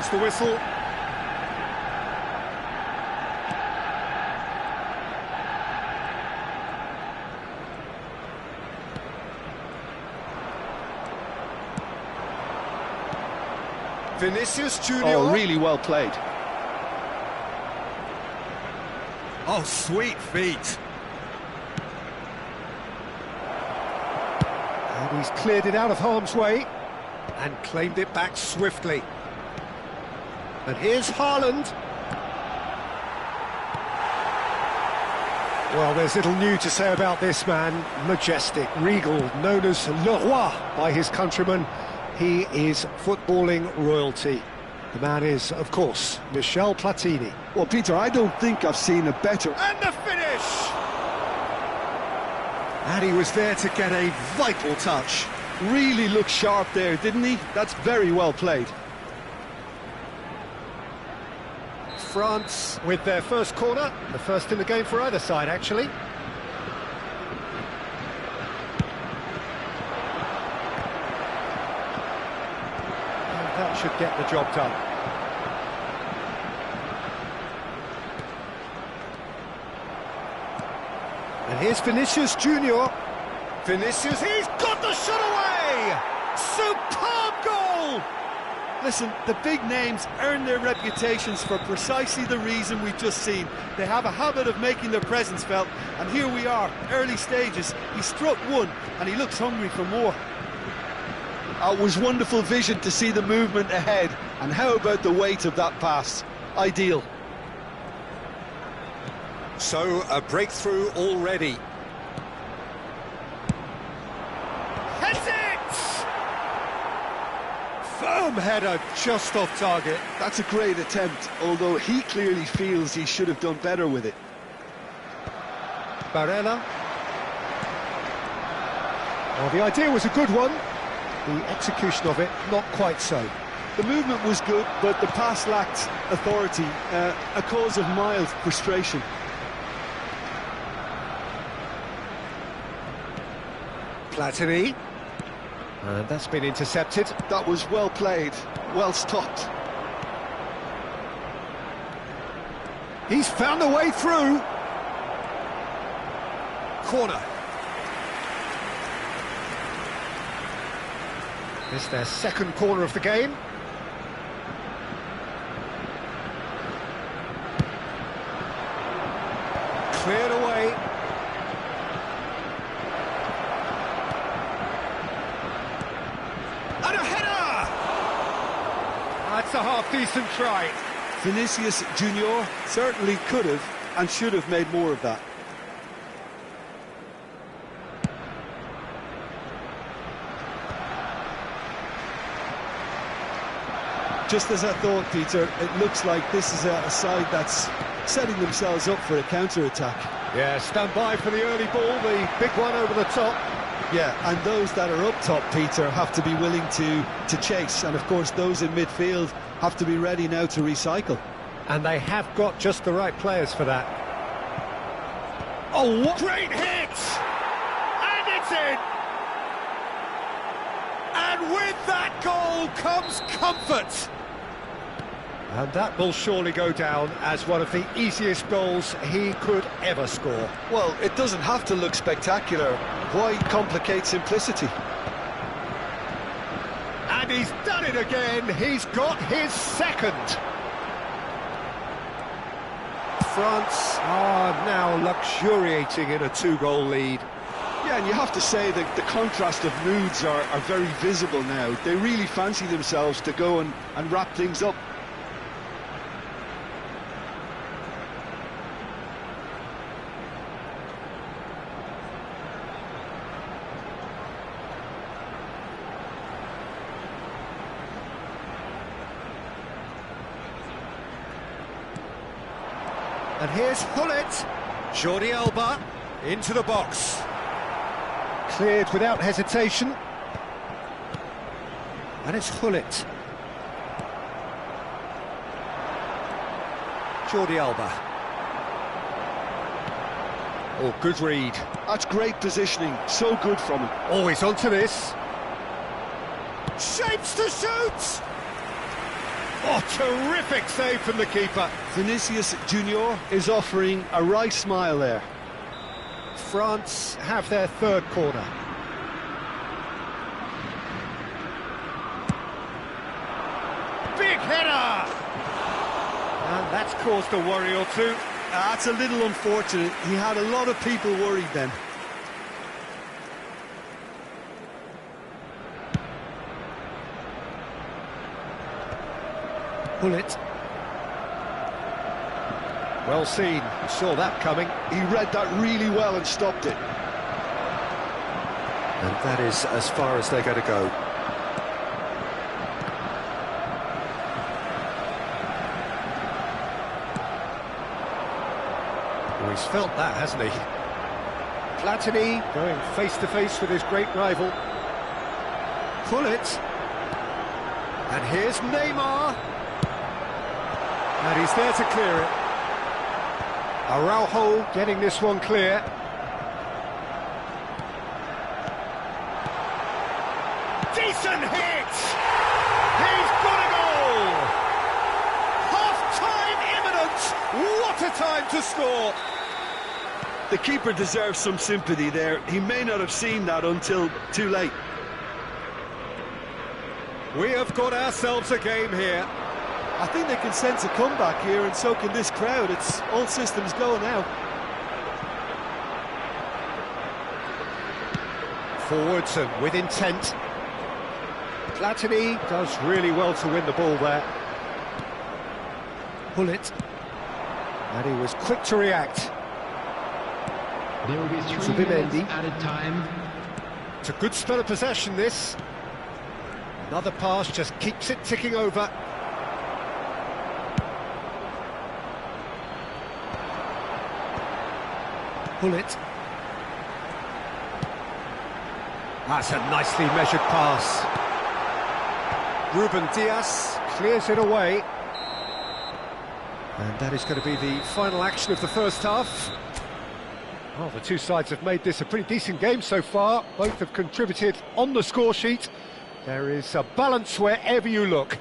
blows the whistle. Vinicius Junior. Oh, really well played. Oh, sweet feet. And he's cleared it out of harm's way and claimed it back swiftly. And here's Haaland. Well, there's little new to say about this man. Majestic, regal, known as Le Roi by his countrymen. He is footballing royalty. The man is, of course, Michel Platini. Well, Peter, I don't think I've seen a better... And the finish! And he was there to get a vital touch. Really looked sharp there, didn't he? That's very well played. France with their first corner, the first in the game for either side, actually. That should get the job done. And here's Vinicius Junior. Vinicius, he's got the shot away! Superb goal! Listen, the big names earn their reputations for precisely the reason we've just seen. They have a habit of making their presence felt, and here we are, early stages. He struck one, and he looks hungry for more. It was wonderful vision to see the movement ahead, and how about the weight of that pass? Ideal. So, a breakthrough already. Heads it! Firm header, just off target. That's a great attempt, although he clearly feels he should have done better with it. Barella. Well, the idea was a good one. The execution of it, not quite so. The movement was good, but the pass lacked authority, a cause of mild frustration. Platini. And that's been intercepted. That was well played, well stopped. He's found a way through. Corner. It's their second corner of the game. Cleared away. And a header! That's a half-decent try. Vinicius Junior certainly could have and should have made more of that. Just as I thought, Peter, it looks like this is a side that's setting themselves up for a counter-attack. Yeah, stand by for the early ball, the big one over the top. Yeah, and those that are up top, Peter, have to be willing to chase. And, of course, those in midfield have to be ready now to recycle. And they have got just the right players for that. Oh, what great hit! And it's in! And with that goal comes comfort! And that will surely go down as one of the easiest goals he could ever score. Well, it doesn't have to look spectacular. Why complicate simplicity? And he's done it again. He's got his second. France are now luxuriating in a two-goal lead. Yeah, and you have to say that the contrast of moods are very visible now. They really fancy themselves to go and wrap things up. And here's Hullet. Jordi Alba into the box. Cleared without hesitation. And it's Hullet. Jordi Alba. Oh, good read. That's great positioning. So good from him. Always onto this. Shapes to shoot! Oh, terrific save from the keeper. Vinicius Junior is offering a right smile there. France have their third corner. Big header! And that's caused a worry or two. That's a little unfortunate. He had a lot of people worried then. Pull it. Well seen, he saw that coming. He read that really well and stopped it. And that is as far as they're going to go. Well, he's felt that, hasn't he? Platini going face-to-face with his great rival. Pull it. And here's Neymar. And he's there to clear it. Araujo getting this one clear. Decent hit! He's got a goal! Half-time imminent! What a time to score! The keeper deserves some sympathy there. He may not have seen that until too late. We have got ourselves a game here. I think they can sense a comeback here, and so can this crowd. It's all systems go now. Forwards and with intent. Platini does really well to win the ball there. Pull it. And he was quick to react. There will be 3 minutes added time. It's a good spell of possession, this. Another pass just keeps it ticking over. Pull it. That's a nicely measured pass. Ruben Diaz clears it away. And that is going to be the final action of the first half. Well, the two sides have made this a pretty decent game so far. Both have contributed on the score sheet. There is a balance wherever you look.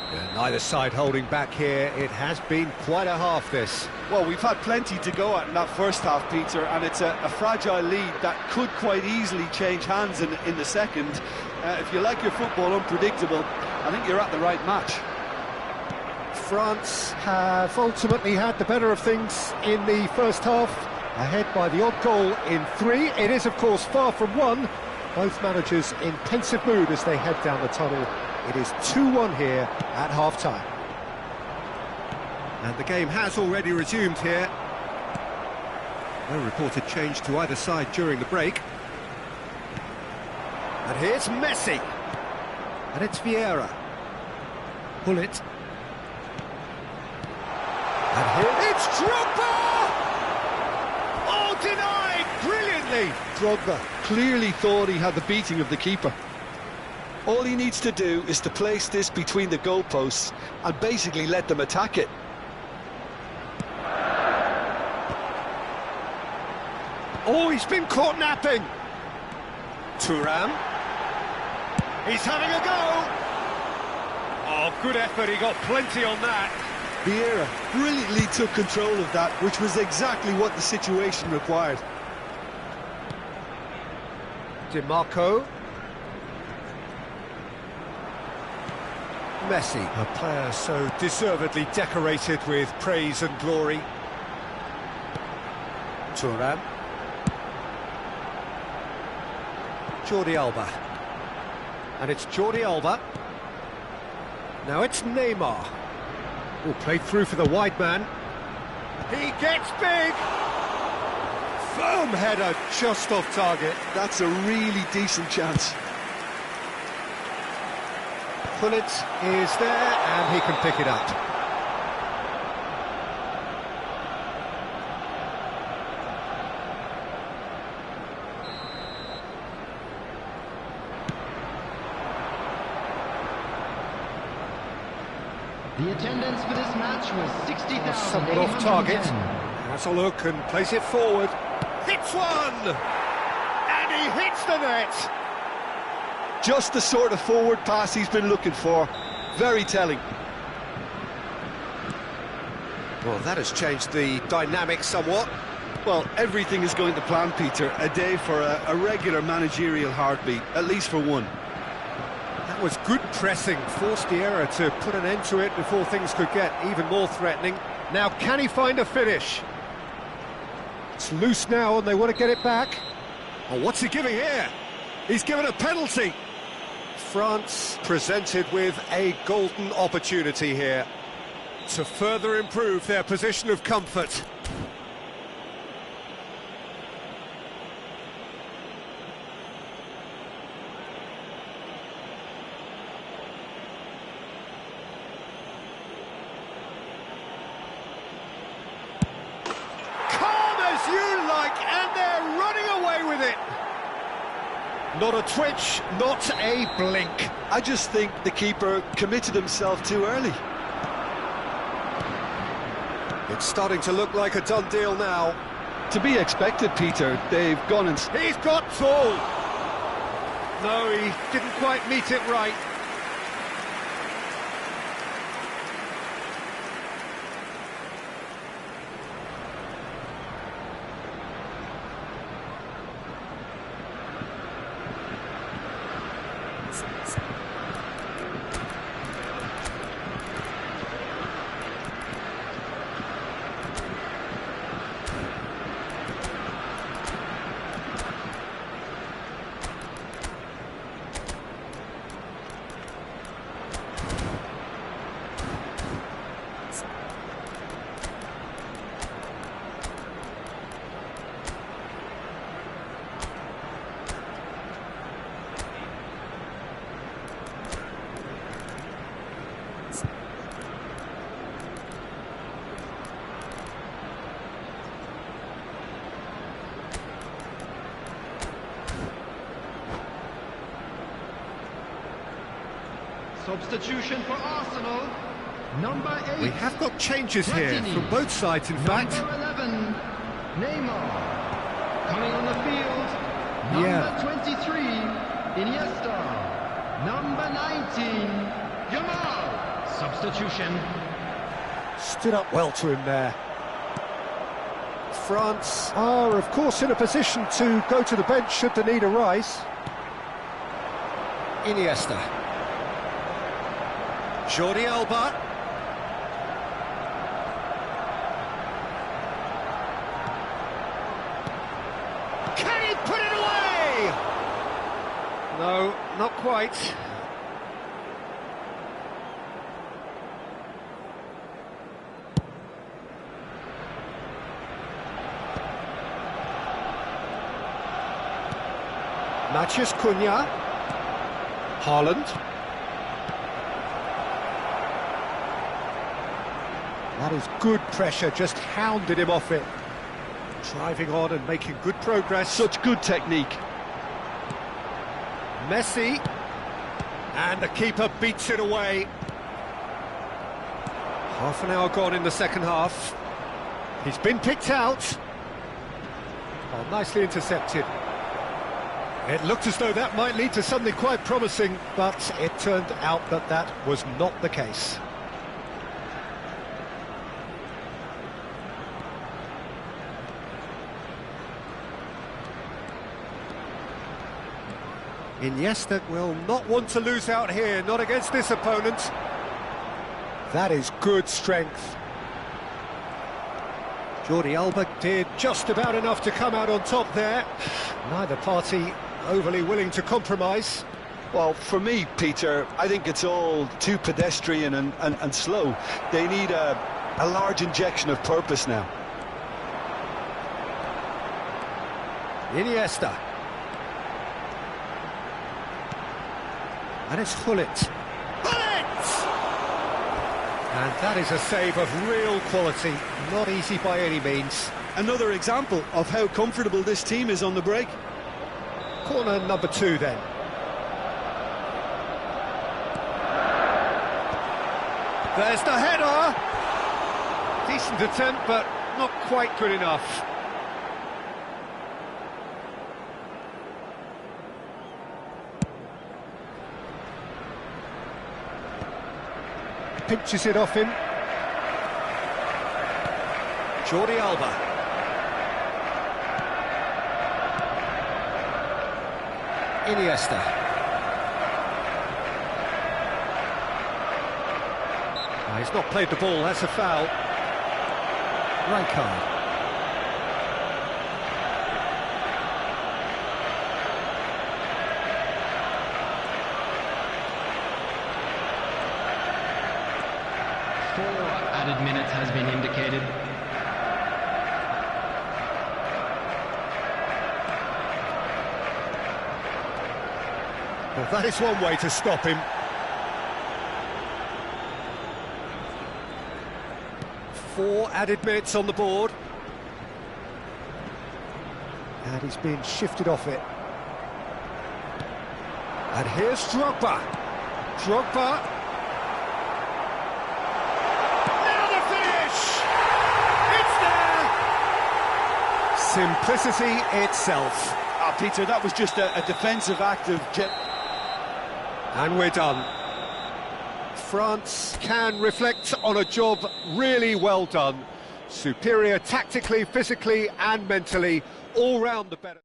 And neither side holding back here. It has been quite a half, this. Well, we've had plenty to go at in that first half, Peter, and it's a fragile lead that could quite easily change hands in the second. If you like your football unpredictable, I think you're at the right match. France have ultimately had the better of things in the first half, ahead by the odd goal in 3. It is, of course, far from 1. Both managers in pensive mood as they head down the tunnel. It is 2-1 here at half-time. And the game has already resumed here. No reported change to either side during the break. And here's Messi. And it's Vieira. Pull it. And here it's Drogba! Oh, denied brilliantly! Drogba clearly thought he had the beating of the keeper. All he needs to do is to place this between the goalposts and basically let them attack it. Oh, he's been caught napping! Thuram. He's having a go! Oh, good effort, he got plenty on that. Vieira brilliantly took control of that, which was exactly what the situation required. Di Marco. Messi, a player so deservedly decorated with praise and glory. Thuram. Jordi Alba. And it's Jordi Alba. Now it's Neymar. Oh, played through for the wide man. He gets big! Firm header just off target. That's a really decent chance. Pullet is there, and he can pick it up. The attendance for this match was 60,000. Somewhat off target. Has a look and plays it forward. Hits one! And he hits the net! Just the sort of forward pass he's been looking for. Very telling. Well, that has changed the dynamic somewhat. Well, everything is going to plan, Peter. A day for a regular managerial heartbeat, at least for one. That was good pressing, forced the error to put an end to it before things could get even more threatening. Now, can he find a finish? It's loose now and they want to get it back. Oh, what's he giving here? He's given a penalty. France presented with a golden opportunity here to further improve their position of comfort. Calm as you like, and they're running away with it. Not a twitch, not a blink. I just think the keeper committed himself too early. It's starting to look like a done deal now. To be expected, Peter. They've gone and... He's got full! No, he didn't quite meet it right. Substitution for Arsenal, number 8. We have got changes here Rtd1. from both sides, in fact. Number 11, Neymar. Coming on the field, number 23, Iniesta. Number 19, Yamal. Substitution. Stood up well to him there. France are, of course, in a position to go to the bench should the need arise. Iniesta. Jordi Alba. Can he put it away? No, not quite. Matheus Cunha. Haaland. That is good pressure, just hounded him off it. Driving on and making good progress. Such good technique. Messi. And the keeper beats it away. Half an hour gone in the second half. He's been picked out. Oh, nicely intercepted. It looked as though that might lead to something quite promising, but it turned out that that was not the case. Iniesta will not want to lose out here, not against this opponent. That is good strength. Jordi Alba did just about enough to come out on top there. Neither party overly willing to compromise. Well, for me, Peter, I think it's all too pedestrian and slow. They need a large injection of purpose now. Iniesta. And it's Hullet. Hullet! And that is a save of real quality, not easy by any means. Another example of how comfortable this team is on the break. Corner number 2 then. There's the header! Decent attempt, but not quite good enough. pinches it off him. Jordi Alba. Iniesta. He's not played the ball, that's a foul. Rijkaard. Added minutes has been indicated. Well, that is one way to stop him. Four added minutes on the board. And he's been shifted off it. And here's Drogba. Drogba. Now the finish! It's there! Simplicity itself. Peter, that was just a defensive act of... And we're done. France can reflect on a job really well done. Superior tactically, physically and mentally, all round the better.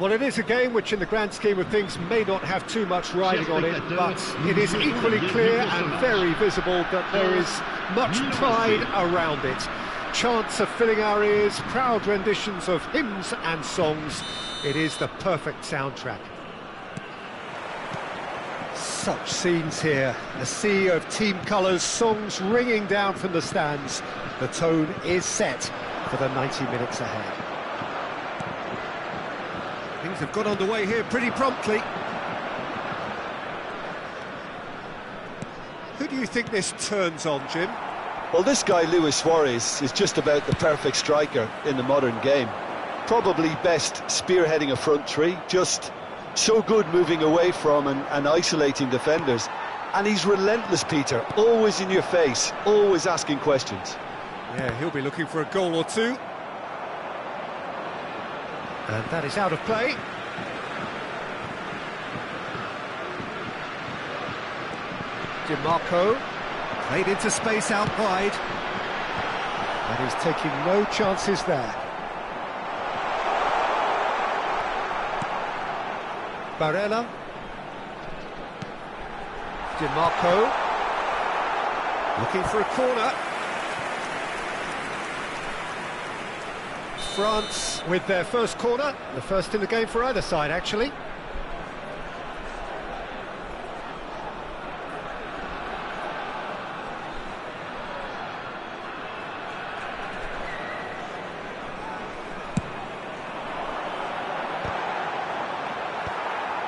Well, it is a game which in the grand scheme of things may not have too much riding on it, but it is equally clear and very visible that there is much pride around it. Chants are filling our ears, proud renditions of hymns and songs. It is the perfect soundtrack. Such scenes here, a sea of team colours, songs ringing down from the stands. The tone is set for the 90 minutes ahead. Things have got underway here pretty promptly. Who do you think this turns on, Jim? Well, this guy, Luis Suarez, is just about the perfect striker in the modern game. Probably best spearheading a front three, just so good moving away from and isolating defenders. And he's relentless, Peter, always in your face, always asking questions. Yeah, he'll be looking for a goal or two. And that is out of play. DiMarco, played into space out wide. And he's taking no chances there. Barella. DiMarco. Looking for a corner. France with their first corner, the first in the game for either side, actually.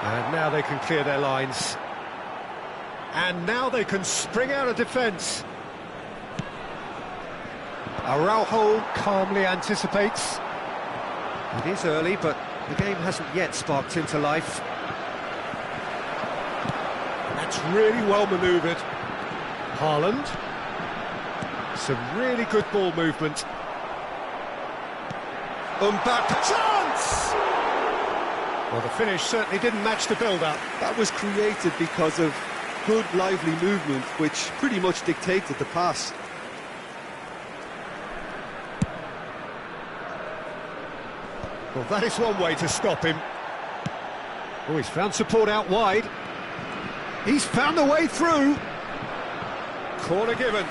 And now they can clear their lines. And now they can spring out of defence. Araujo calmly anticipates. It is early, but the game hasn't yet sparked into life. That's really well manoeuvred. Haaland. Some really good ball movement. Mbappe. Chance! Well, the finish certainly didn't match the build-up. That was created because of good, lively movement, which pretty much dictated the pass. Well, that is one way to stop him. Oh, he's found support out wide. He's found the way through. Corner given.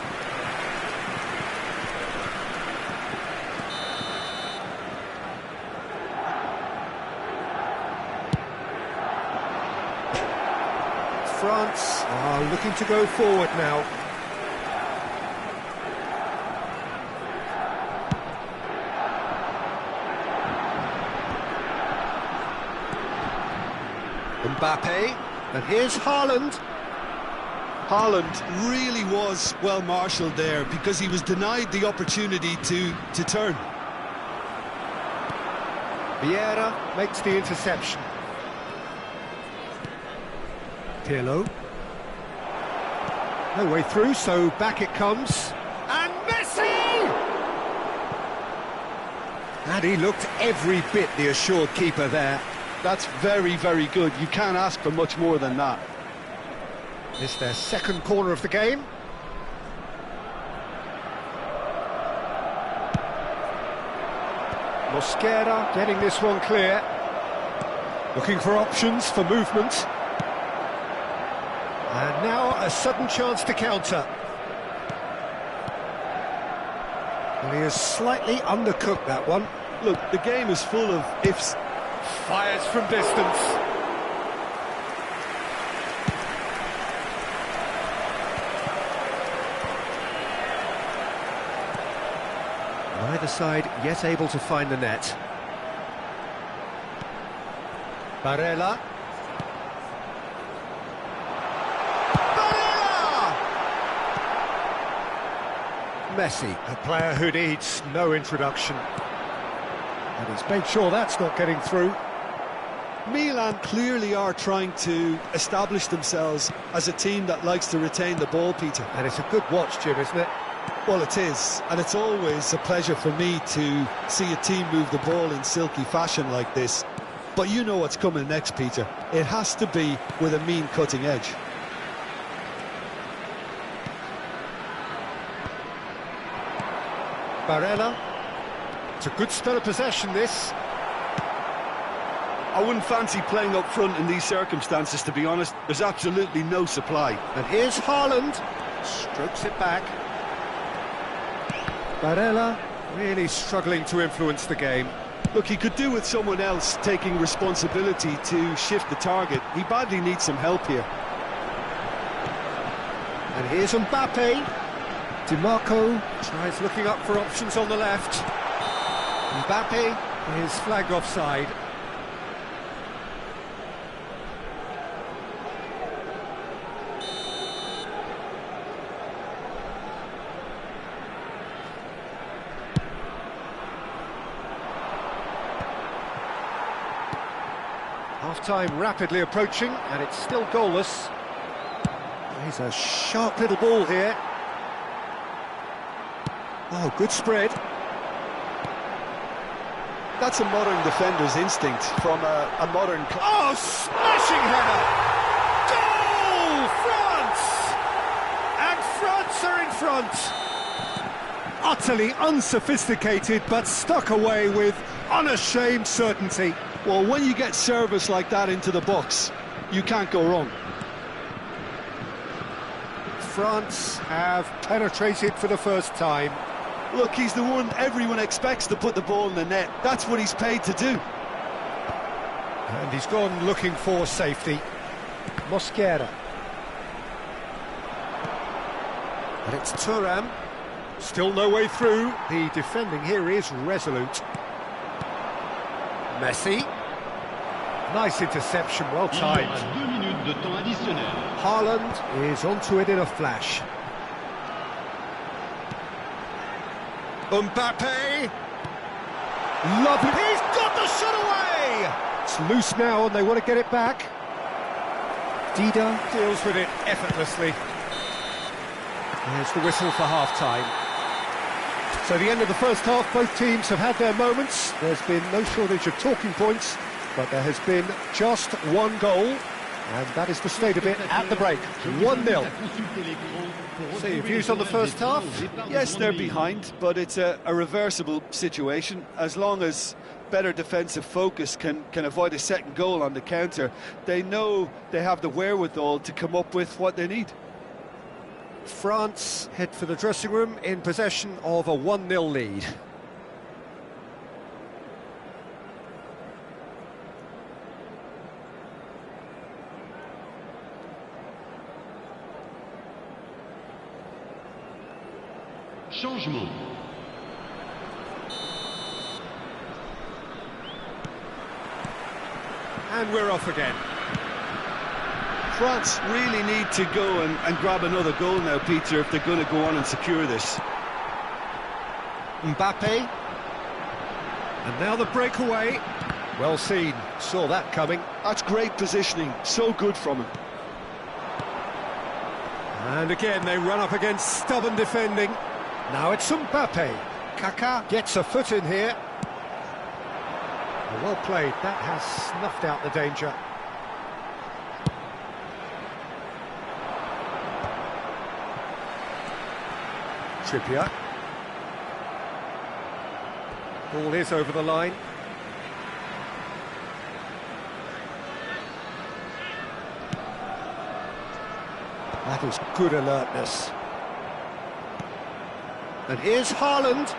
France are looking to go forward now. Mbappe, and here's Haaland. Haaland really was well marshalled there because he was denied the opportunity to turn. Vieira makes the interception. Pirlo. No way through, so back it comes. And Messi! And he looked every bit the assured keeper there. That's very, very good. You can't ask for much more than that. It's their second corner of the game. Mosquera getting this one clear. Looking for options for movement. And now a sudden chance to counter. Well, he has slightly undercooked that one. Look, the game is full of ifs. Fires from distance. Neither side yet able to find the net. Barella. Barella! Messi, a player who needs no introduction. And he's made sure that's not getting through. Milan clearly are trying to establish themselves as a team that likes to retain the ball, Peter. And it's a good watch, Jim, isn't it? Well, it is, and it's always a pleasure for me to see a team move the ball in silky fashion like this. But you know what's coming next, Peter. It has to be with a mean cutting edge. Barella. It's a good spell of possession, this. I wouldn't fancy playing up front in these circumstances, to be honest. There's absolutely no supply. And here's Haaland, strokes it back. Barella really struggling to influence the game. Look, he could do with someone else taking responsibility to shift the target. He badly needs some help here. And here's Mbappe. Di Marco tries looking up for options on the left. Mbappe is flagged offside. Half-time rapidly approaching, and it's still goalless. He's a sharp little ball here. Oh, good spread. That's a modern defender's instinct from a modern... Oh, smashing header! Goal! France! And France are in front. Utterly unsophisticated, but stuck away with unashamed certainty. Well, when you get service like that into the box, you can't go wrong. France have penetrated for the first time. Look, he's the one everyone expects to put the ball in the net. That's what he's paid to do. And he's gone looking for safety. Mosquera. And it's Thuram. Still no way through. The defending here is resolute. Messi. Nice interception, well timed. Haaland is onto it in a flash. Mbappe. Lovely. He's got the shot away! It's loose now and they want to get it back. Dida deals with it effortlessly. There's the whistle for half-time. So the end of the first half, both teams have had their moments. There's been no shortage of talking points, but there has been just one goal, and that is the state of it at the break. 1-0. So your views on the first half? Yes, they're behind, but it's a reversible situation. As long as better defensive focus can avoid a second goal on the counter, they know they have the wherewithal to come up with what they need. France head for the dressing room in possession of a 1-0 lead. Changement. And we're off again. France really need to go and grab another goal now, Peter, if they're going to go on and secure this. Mbappe. And now the breakaway. Well seen, saw that coming. That's great positioning, so good from him. And again they run up against stubborn defending. Now it's Mbappe. Kaká gets a foot in here. Well played, that has snuffed out the danger. Trippier. Ball is over the line. That is good alertness. And here's Haaland.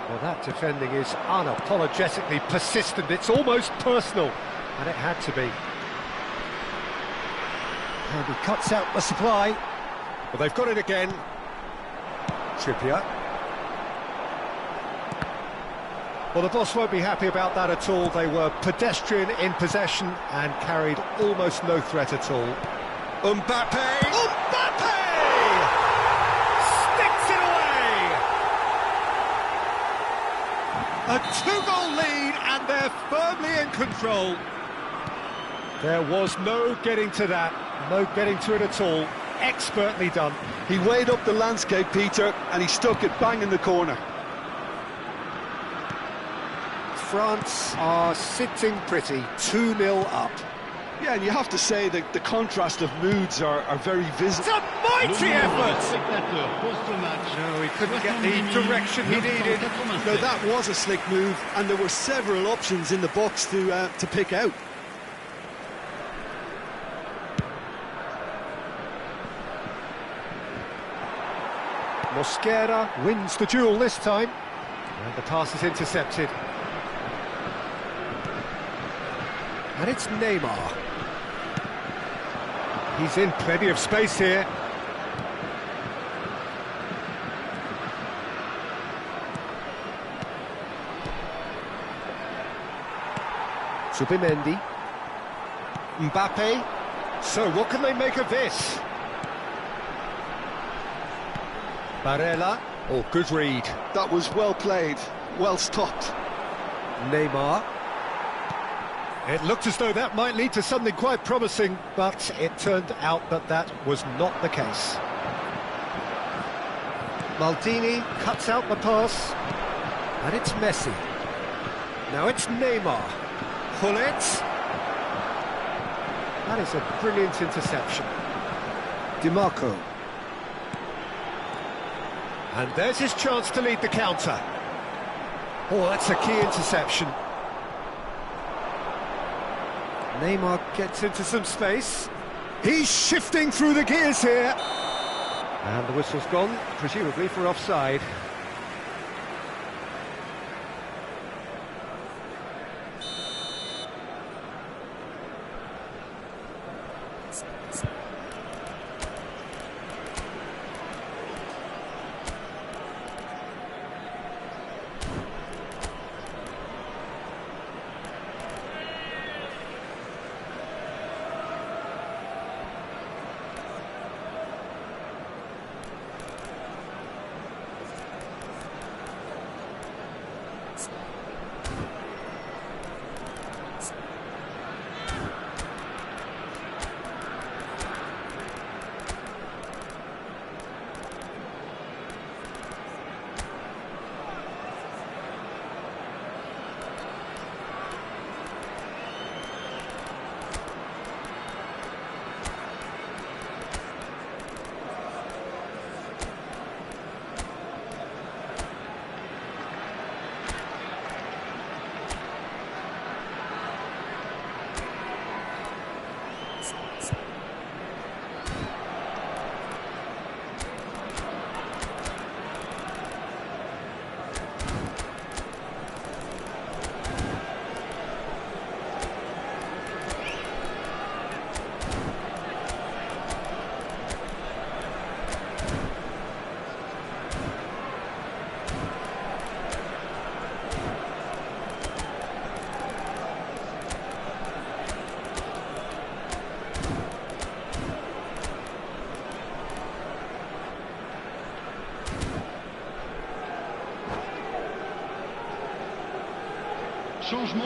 Well, that defending is unapologetically persistent. It's almost personal, and it had to be. And he cuts out the supply. Well, they've got it again. Trippier. Well, the boss won't be happy about that at all. They were pedestrian in possession and carried almost no threat at all. Mbappe! Mbappe! Sticks it away! A two-goal lead and they're firmly in control. There was no getting to that, no getting to it at all. Expertly done. He weighed up the landscape, Peter, and he stuck it bang in the corner. France are sitting pretty, 2-0 up. Yeah, and you have to say that the contrast of moods are very visible. It's a mighty effort! No, he couldn't get the direction he needed. No, that was a slick move, and there were several options in the box to pick out. Mosquera wins the duel this time, and the pass is intercepted. And it's Neymar. He's in plenty of space here. Zubimendi. Mbappe. So what can they make of this? Barella. Oh, good read. That was well played, well stopped. Neymar. It looked as though that might lead to something quite promising, but it turned out that that was not the case. Maldini cuts out the pass, and it's Messi. Now it's Neymar. Hullet. That is a brilliant interception. DiMarco. And there's his chance to lead the counter. Oh, that's a key interception. Neymar gets into some space. He's shifting through the gears here. And the whistle's gone, presumably for offside.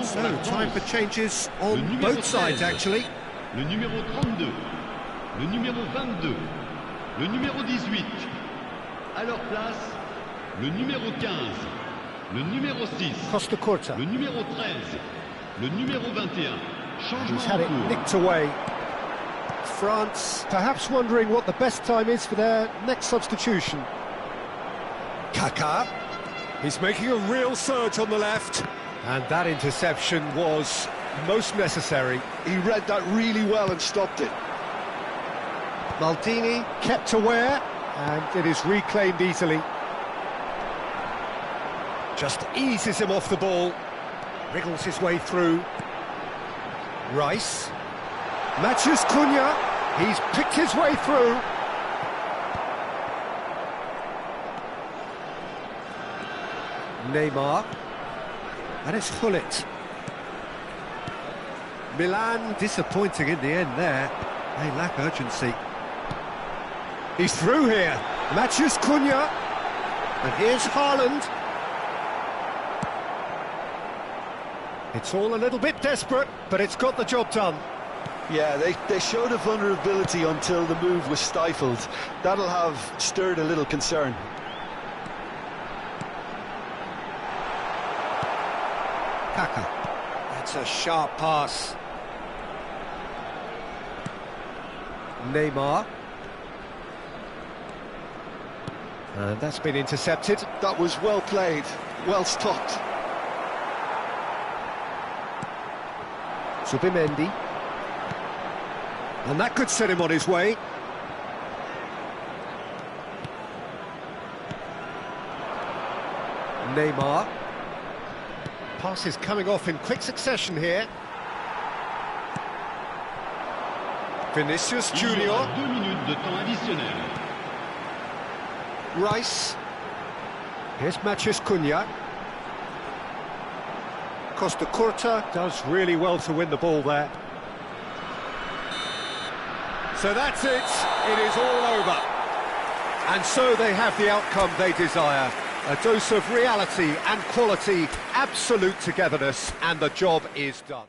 So, time for changes on both sides, actually. Le numéro 32, le numéro 22, le numéro 18. À leur place, le numéro 15, le numéro 6, Costa Curta. le numéro 13, le numéro 21. Changement He's had it en cours. nicked away. France perhaps wondering what the best time is for their next substitution. Kaká. He's making a real surge on the left. And that interception was most necessary. He read that really well and stopped it. Maldini kept aware, and it is reclaimed easily. Just eases him off the ball. Wriggles his way through. Rice. Mathias Cunha. He's picked his way through. Neymar. And it's Hullet. Milan disappointing in the end there. They lack urgency. He's through here. Mathias Cunha. And here's Haaland. It's all a little bit desperate, but it's got the job done. Yeah, they showed a vulnerability until the move was stifled. That'll have stirred a little concern. Kaká. That's a sharp pass. Neymar. And that's been intercepted. That was well played, well stopped. Zubimendi. And that could set him on his way. Neymar. Passes coming off in quick succession here. Vinicius Il y Junior. aura 2 minutes de temps additionnel. Rice. Here's Matheus Cunha. Costa Curta does really well to win the ball there. So that's it. It is all over. And so they have the outcome they desire. A dose of reality and quality, absolute togetherness, and the job is done.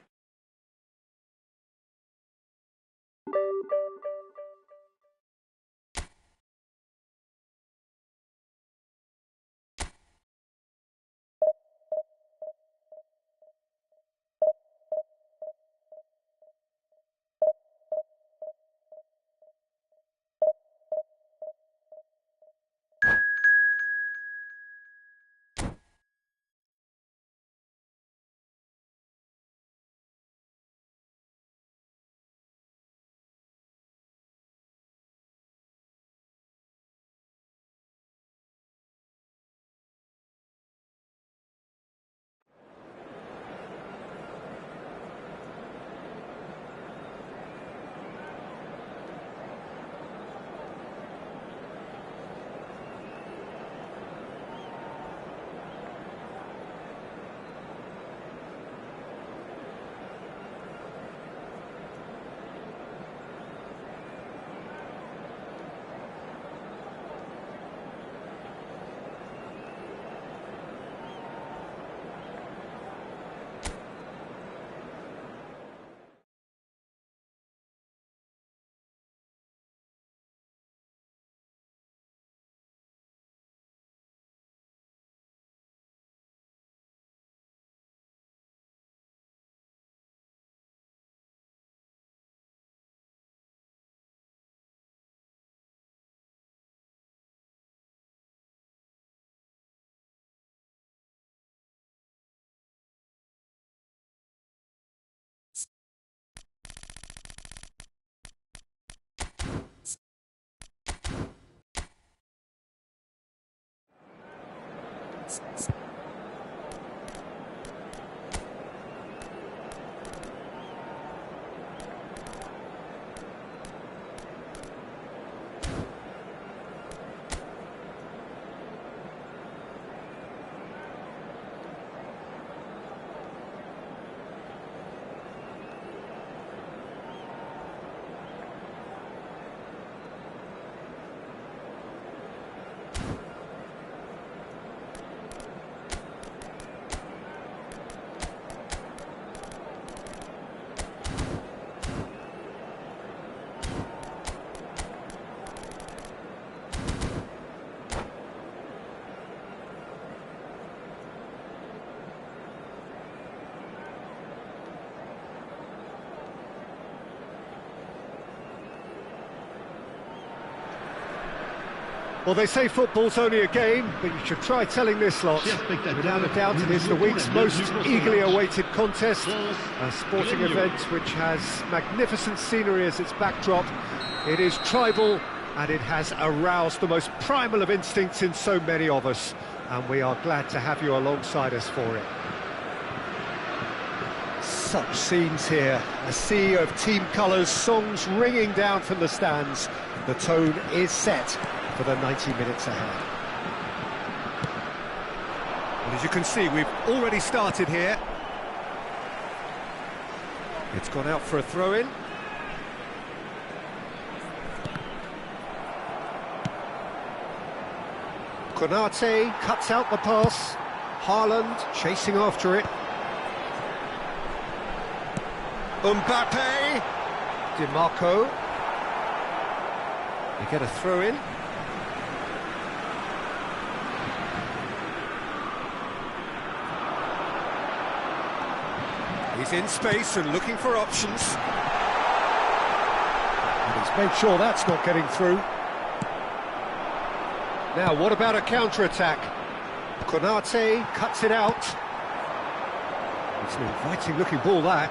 Well, they say football's only a game, but you should try telling this lot. Without a doubt, it is the week's most eagerly awaited contest, a sporting event which has magnificent scenery as its backdrop. It is tribal, and it has aroused the most primal of instincts in so many of us, and we are glad to have you alongside us for it. Such scenes here, a sea of team colours, songs ringing down from the stands. The tone is set for the 90 minutes ahead. And as you can see, we've already started here. It's gone out for a throw-in. Konate cuts out the pass. Haaland chasing after it. Mbappe. Di Marco. They get a throw-in. He's in space and looking for options. And he's Make sure that's not getting through. Now, what about a counter-attack? Konate cuts it out. It's an inviting-looking ball, that.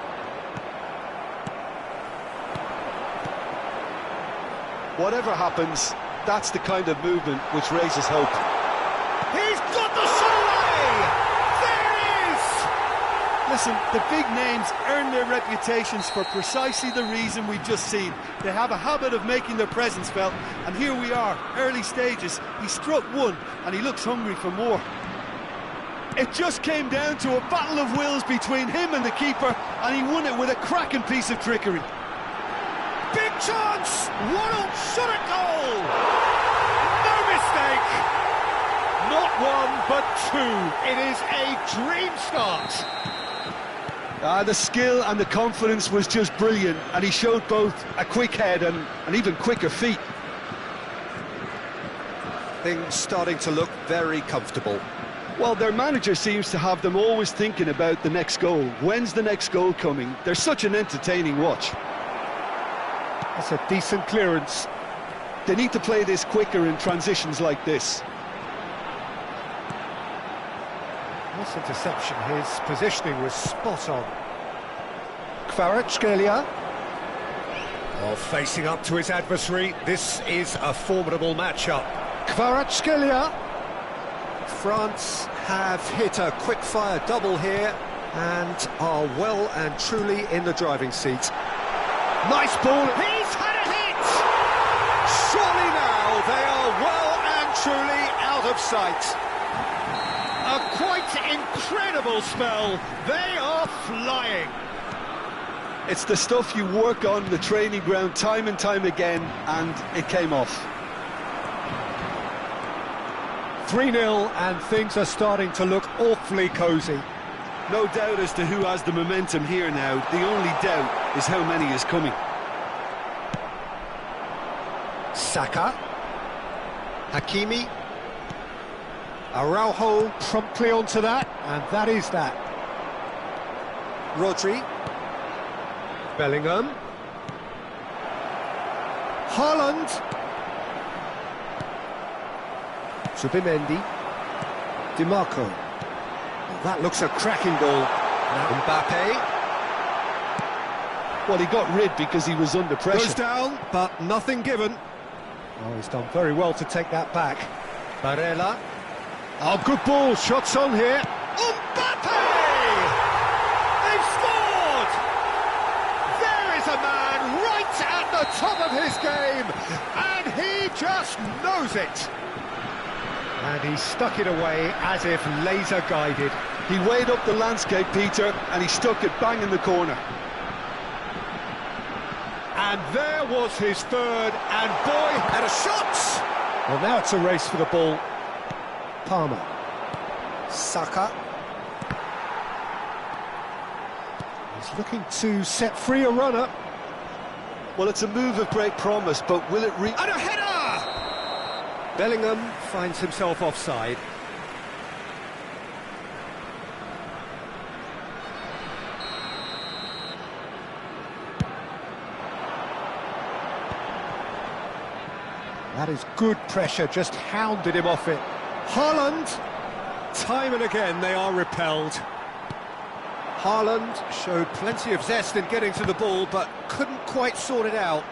Whatever happens, that's the kind of movement which raises hope. He's got the Soleil! There it is! Listen, the big names earn their reputations for precisely the reason we've just seen. They have a habit of making their presence felt, and here we are, early stages. He struck one, and he looks hungry for more. It just came down to a battle of wills between him and the keeper, and he won it with a cracking piece of trickery. Big chance! Waddle shot at goal! No mistake! Not one, but two. It is a dream start. The skill and the confidence was just brilliant, and he showed both a quick head and even quicker feet. Things starting to look very comfortable. Well, their manager seems to have them always thinking about the next goal. When's the next goal coming? They're such an entertaining watch. That's a decent clearance. They need to play this quicker in transitions like this. Nice interception. His positioning was spot on. Kvaratskhelia. Oh, facing up to his adversary. This is a formidable matchup. Kvaratskhelia. France have hit a quick-fire double here and are well and truly in the driving seat. Nice ball. He's had a hit! Surely now they are well and truly out of sight. A quite incredible spell. They are flying. It's the stuff you work on the training ground time and time again, and it came off. 3-0, and things are starting to look awfully cosy. No doubt as to who has the momentum here now. The only doubt is how many is coming. Saka. Hakimi. Araujo promptly onto that, and that is that. Rodri. Bellingham. Haaland. Subimendi. DiMarco. Oh, that looks a cracking goal. Now Mbappe. Well, he got rid because he was under pressure. Goes down, but nothing given. Oh, he's done very well to take that back. Barella. Oh, good ball. Shots on here. Mbappe! They've scored! There is a man right at the top of his game, and he just knows it. And he stuck it away as if laser-guided. He weighed up the landscape, Peter, and he stuck it bang in the corner. And there was his third, and boy, had a shot! Well, now it's a race for the ball. Palmer. Saka. He's looking to set free a runner. Well, it's a move of great promise, but will it reach? And a header! Bellingham finds himself offside. That is good pressure, just hounded him off it. Haaland, time and again they are repelled. Haaland showed plenty of zest in getting to the ball, but couldn't quite sort it out.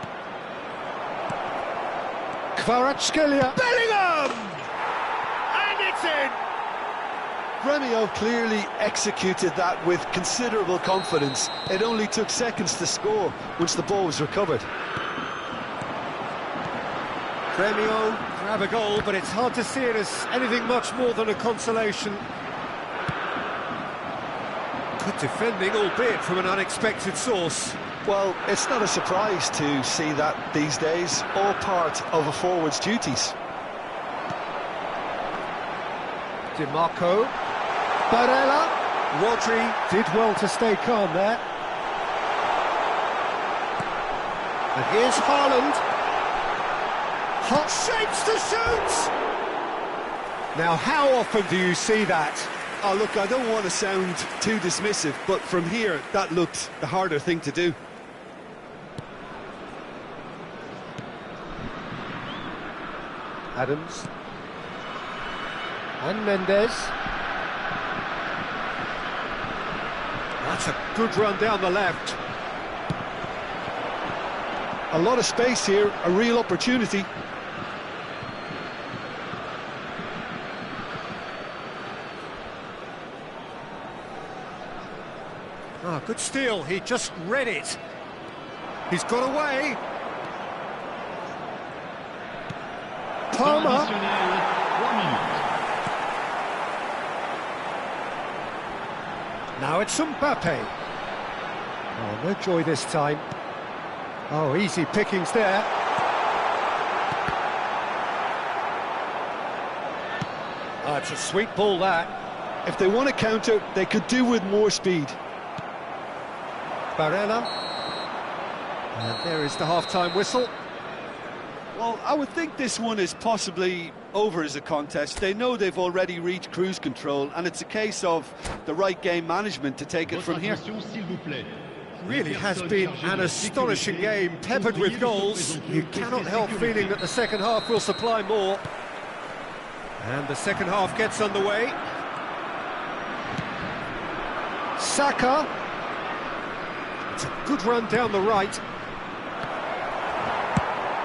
Kvaratskhelia, Bellingham! And it's in! Gremio clearly executed that with considerable confidence. It only took seconds to score once the ball was recovered. Gremio grab a goal, but it's hard to see it as anything much more than a consolation. Good defending, albeit from an unexpected source. Well, it's not a surprise to see that these days, all part of a forward's duties. DiMarco, Barella, Rodri did well to stay calm there. And here's Haaland. Hot shapes to shoot! Now, how often do you see that? Oh, look, I don't want to sound too dismissive, but from here, that looked the harder thing to do. Adams. And Mendes. That's a good run down the left. A lot of space here, a real opportunity. Ah, good steal, he just read it. He's got away. Palmer. Now it's Mbappe. Oh, no joy this time. Oh, easy pickings there. Oh, it's a sweet ball, that. If they want to counter, they could do with more speed. Barella. And there is the half-time whistle. Well, I would think this one is possibly over as a contest. They know they've already reached cruise control, and it's a case of the right game management to take it from here. Really has been an astonishing game, peppered with goals. You cannot help feeling that the second half will supply more. And the second half gets underway. Saka. It's a good run down the right.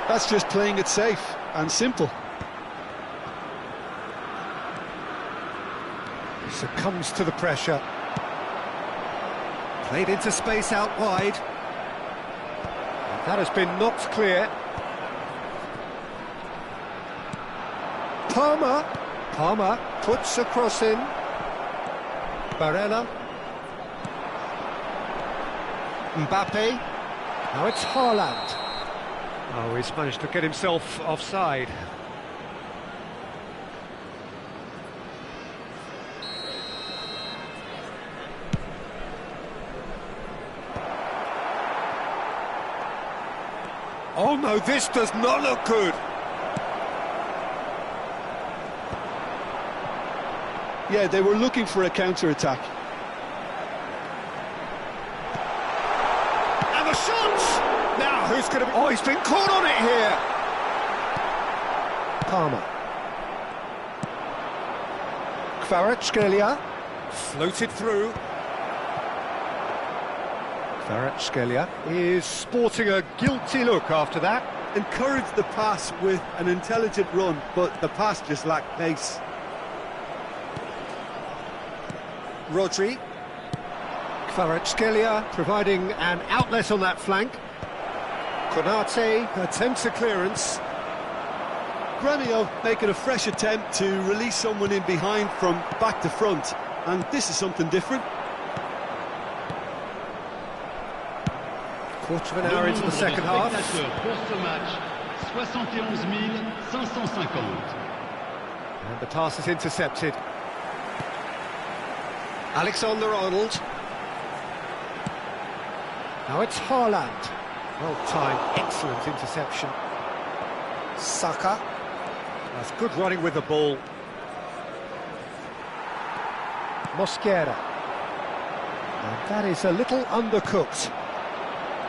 That's just playing it safe and simple. Succumbs to the pressure. Played into space out wide. That has been knocked clear. Palmer puts a cross in. Barella. Mbappe. Now it's Haaland. Oh, he's managed to get himself offside. Oh no, this does not look good. Yeah, they were looking for a counter-attack. And the shot! Now, who's going to be... Oh, he's been caught on it here! Palmer. Kvaratskhelia. Floated through. Kvaratskhelia is sporting a guilty look after that. Encouraged the pass with an intelligent run, but the pass just lacked pace. Rodri. Kvaratskhelia providing an outlet on that flank. Konate attempts a clearance. Gremio making a fresh attempt to release someone in behind from back to front, and this is something different. Quarter of an hour into the second half. And the pass is intercepted. Alexander-Arnold. Now it's Haaland. Well-timed, excellent interception. Saka. That's good running with the ball. Mosquera. And that is a little undercooked.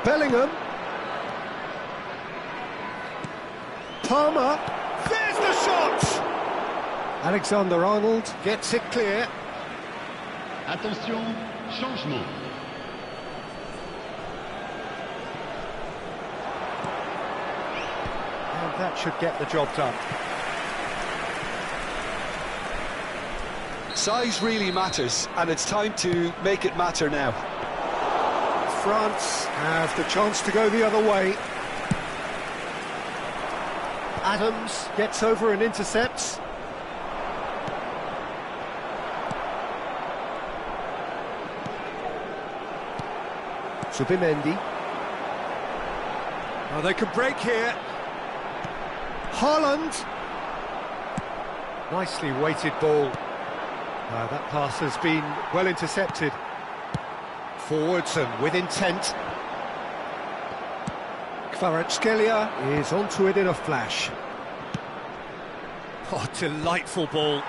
Bellingham. Palmer. There's the shot! Alexander-Arnold gets it clear. Attention, changement. And that should get the job done. Size really matters, and it's time to make it matter now. France have the chance to go the other way. Adams gets over and intercepts. Zubimendi. Oh, they could break here. Haaland. Nicely weighted ball. That pass has been well intercepted. Forwards and with intent. Kvaratskhelia is onto it in a flash. Oh, delightful ball.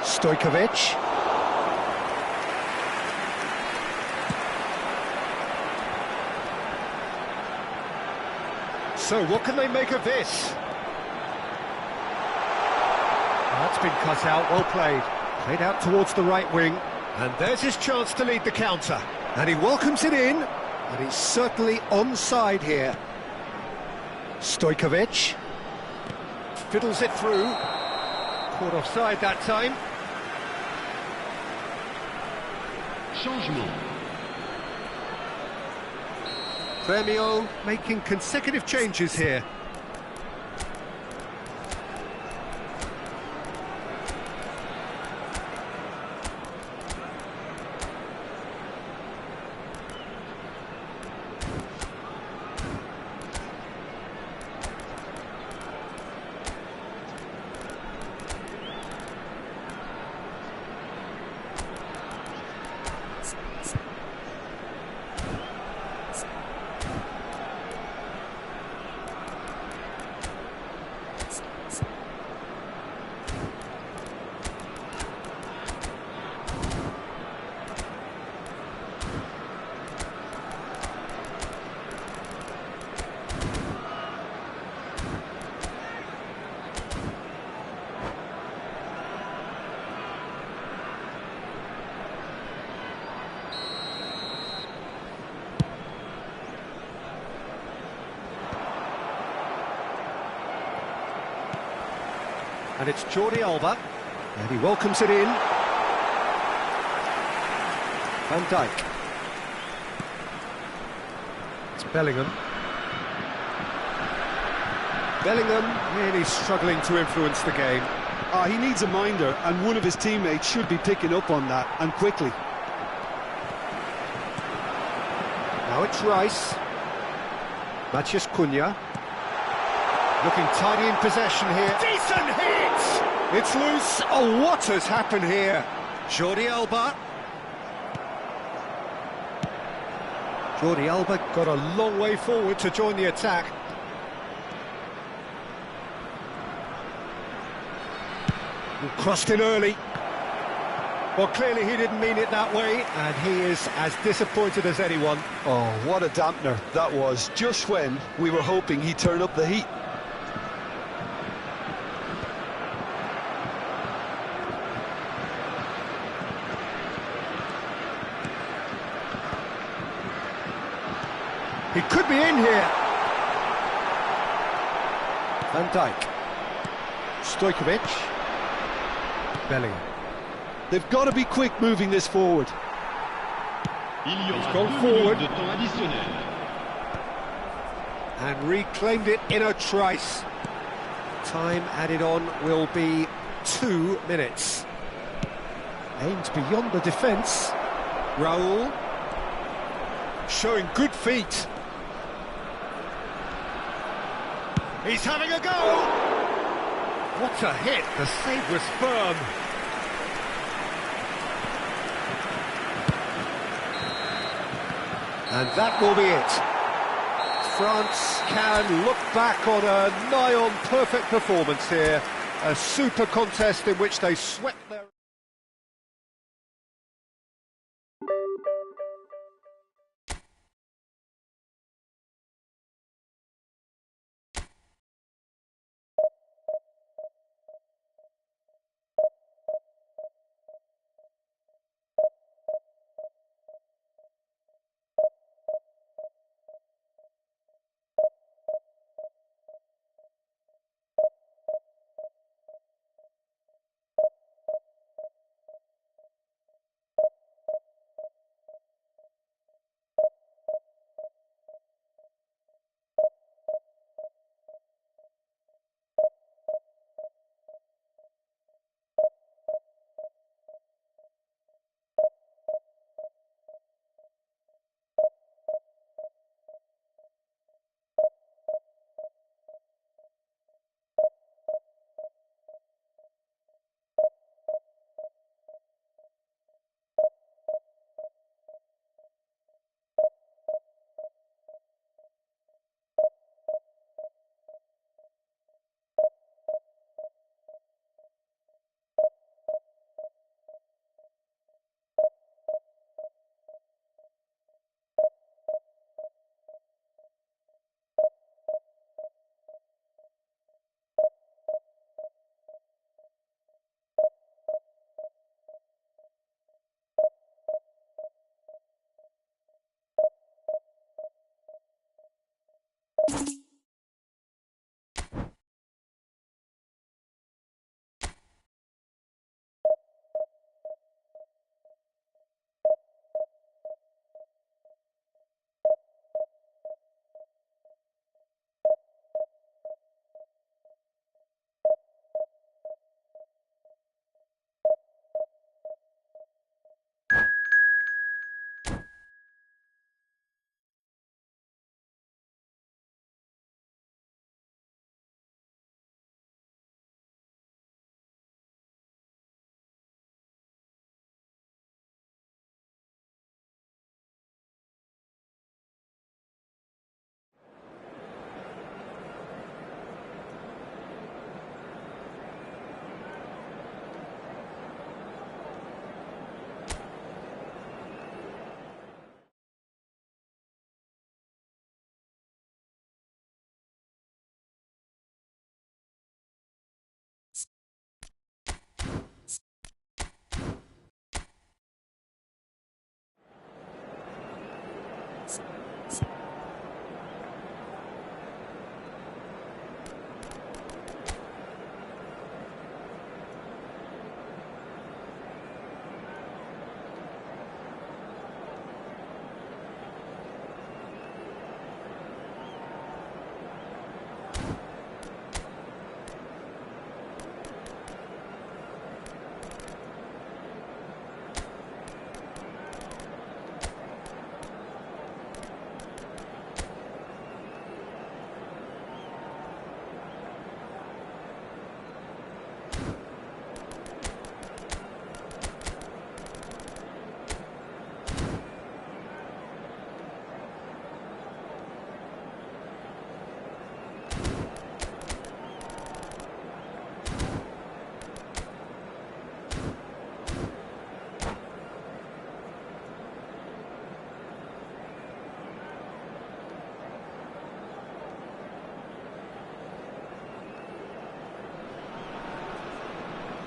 Stojkovic. So, what can they make of this? That's been cut out, well played. Played out towards the right wing, and there's his chance to lead the counter. And he welcomes it in, and he's certainly onside here. Stojkovic fiddles it through. Caught offside that time. Changement. Premio making consecutive changes here. And it's Jordi Alba, and he welcomes it in. Van Dijk. It's Bellingham. Bellingham really struggling to influence the game. He needs a minder, and one of his teammates should be picking up on that, and quickly. Now it's Rice. Matheus Cunha. Looking tidy in possession here. Decent hit! It's loose. Oh, what has happened here? Jordi Alba. Jordi Alba got a long way forward to join the attack. Crossed in early. Well, clearly he didn't mean it that way, and he is as disappointed as anyone. Oh, what a dampener that was, just when we were hoping he'd turn up the heat. He could be in here. Van Dijk. Stojkovic. Bellingham. They've got to be quick moving this forward. He's gone forward de temps additionnel. and reclaimed it in a trice. Time added on will be 2 minutes. Aimed beyond the defence. Raul showing good feet. He's having a go! What a hit! The save was firm. And that will be it. France can look back on a nigh-on perfect performance here. A super contest in which they swept their...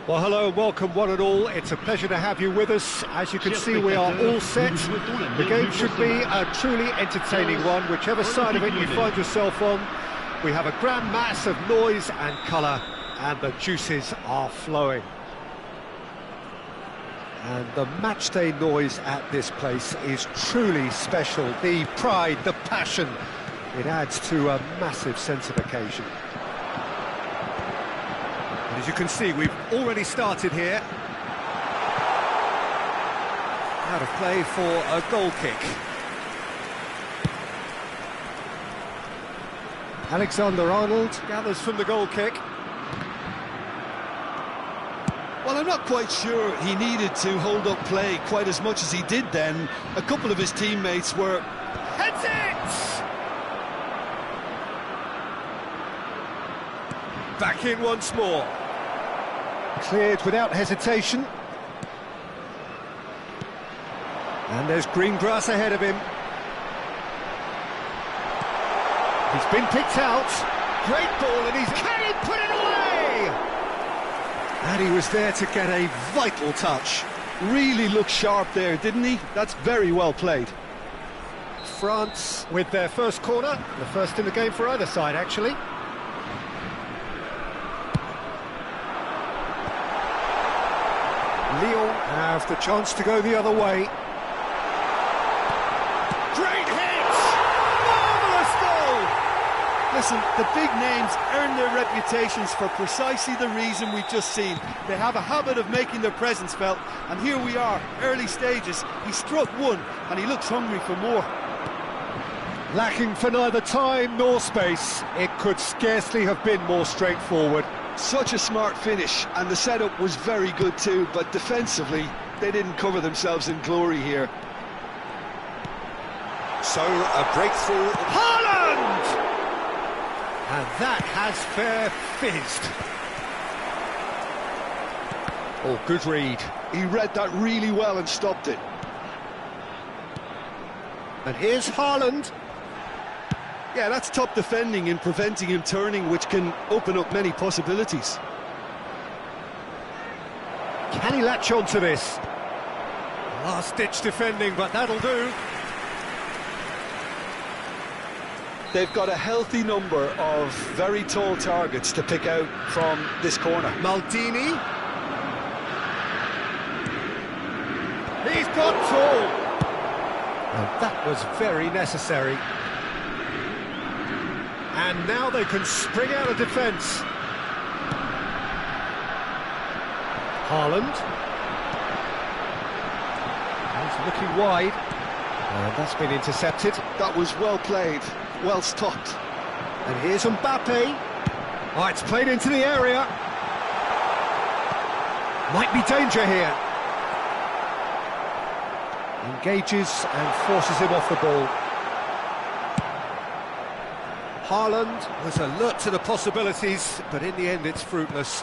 Well, hello and welcome one and all. It's a pleasure to have you with us. As you can see, we are all set. The game should be a truly entertaining one, whichever side of it you find yourself on. We have a grand mass of noise and colour, and the juices are flowing. And the matchday noise at this place is truly special. The pride, the passion, it adds to a massive sense of occasion. And as you can see, we've already started here. Out of play for a goal kick. Alexander-Arnold gathers from the goal kick. Well, I'm not quite sure he needed to hold up play quite as much as he did then. A couple of his teammates were... Heads it! Back in once more. Cleared without hesitation. And there's green grass ahead of him. He's been picked out. Great ball, and can he put it away? And he was there to get a vital touch. Really looked sharp there, didn't he? That's very well played. France with their first corner, the first in the game for either side, actually. Lyon have the chance to go the other way. Great hit! Marvellous goal! Listen, the big names earn their reputations for precisely the reason we've just seen. They have a habit of making their presence felt, and here we are, early stages. He struck one, and he looks hungry for more. Lacking for neither time nor space, it could scarcely have been more straightforward. Such a smart finish, and the setup was very good too, but defensively, they didn't cover themselves in glory here. So, a breakthrough. Haaland! And that has fair fizzed. Oh, good read. He read that really well and stopped it. And here's Haaland. Yeah, that's top defending and preventing him turning, which can open up many possibilities. Can he latch on to this? Last-ditch defending, but that'll do. They've got a healthy number of very tall targets to pick out from this corner. Maldini. He's got tall. And that was very necessary. And now they can spring out of defence. Haaland. He's looking wide. And that's been intercepted. That was well played, well stopped. And here's Mbappe. Oh, it's played into the area. Might be danger here. Engages and forces him off the ball. Haaland was alert to the possibilities, but in the end it's fruitless.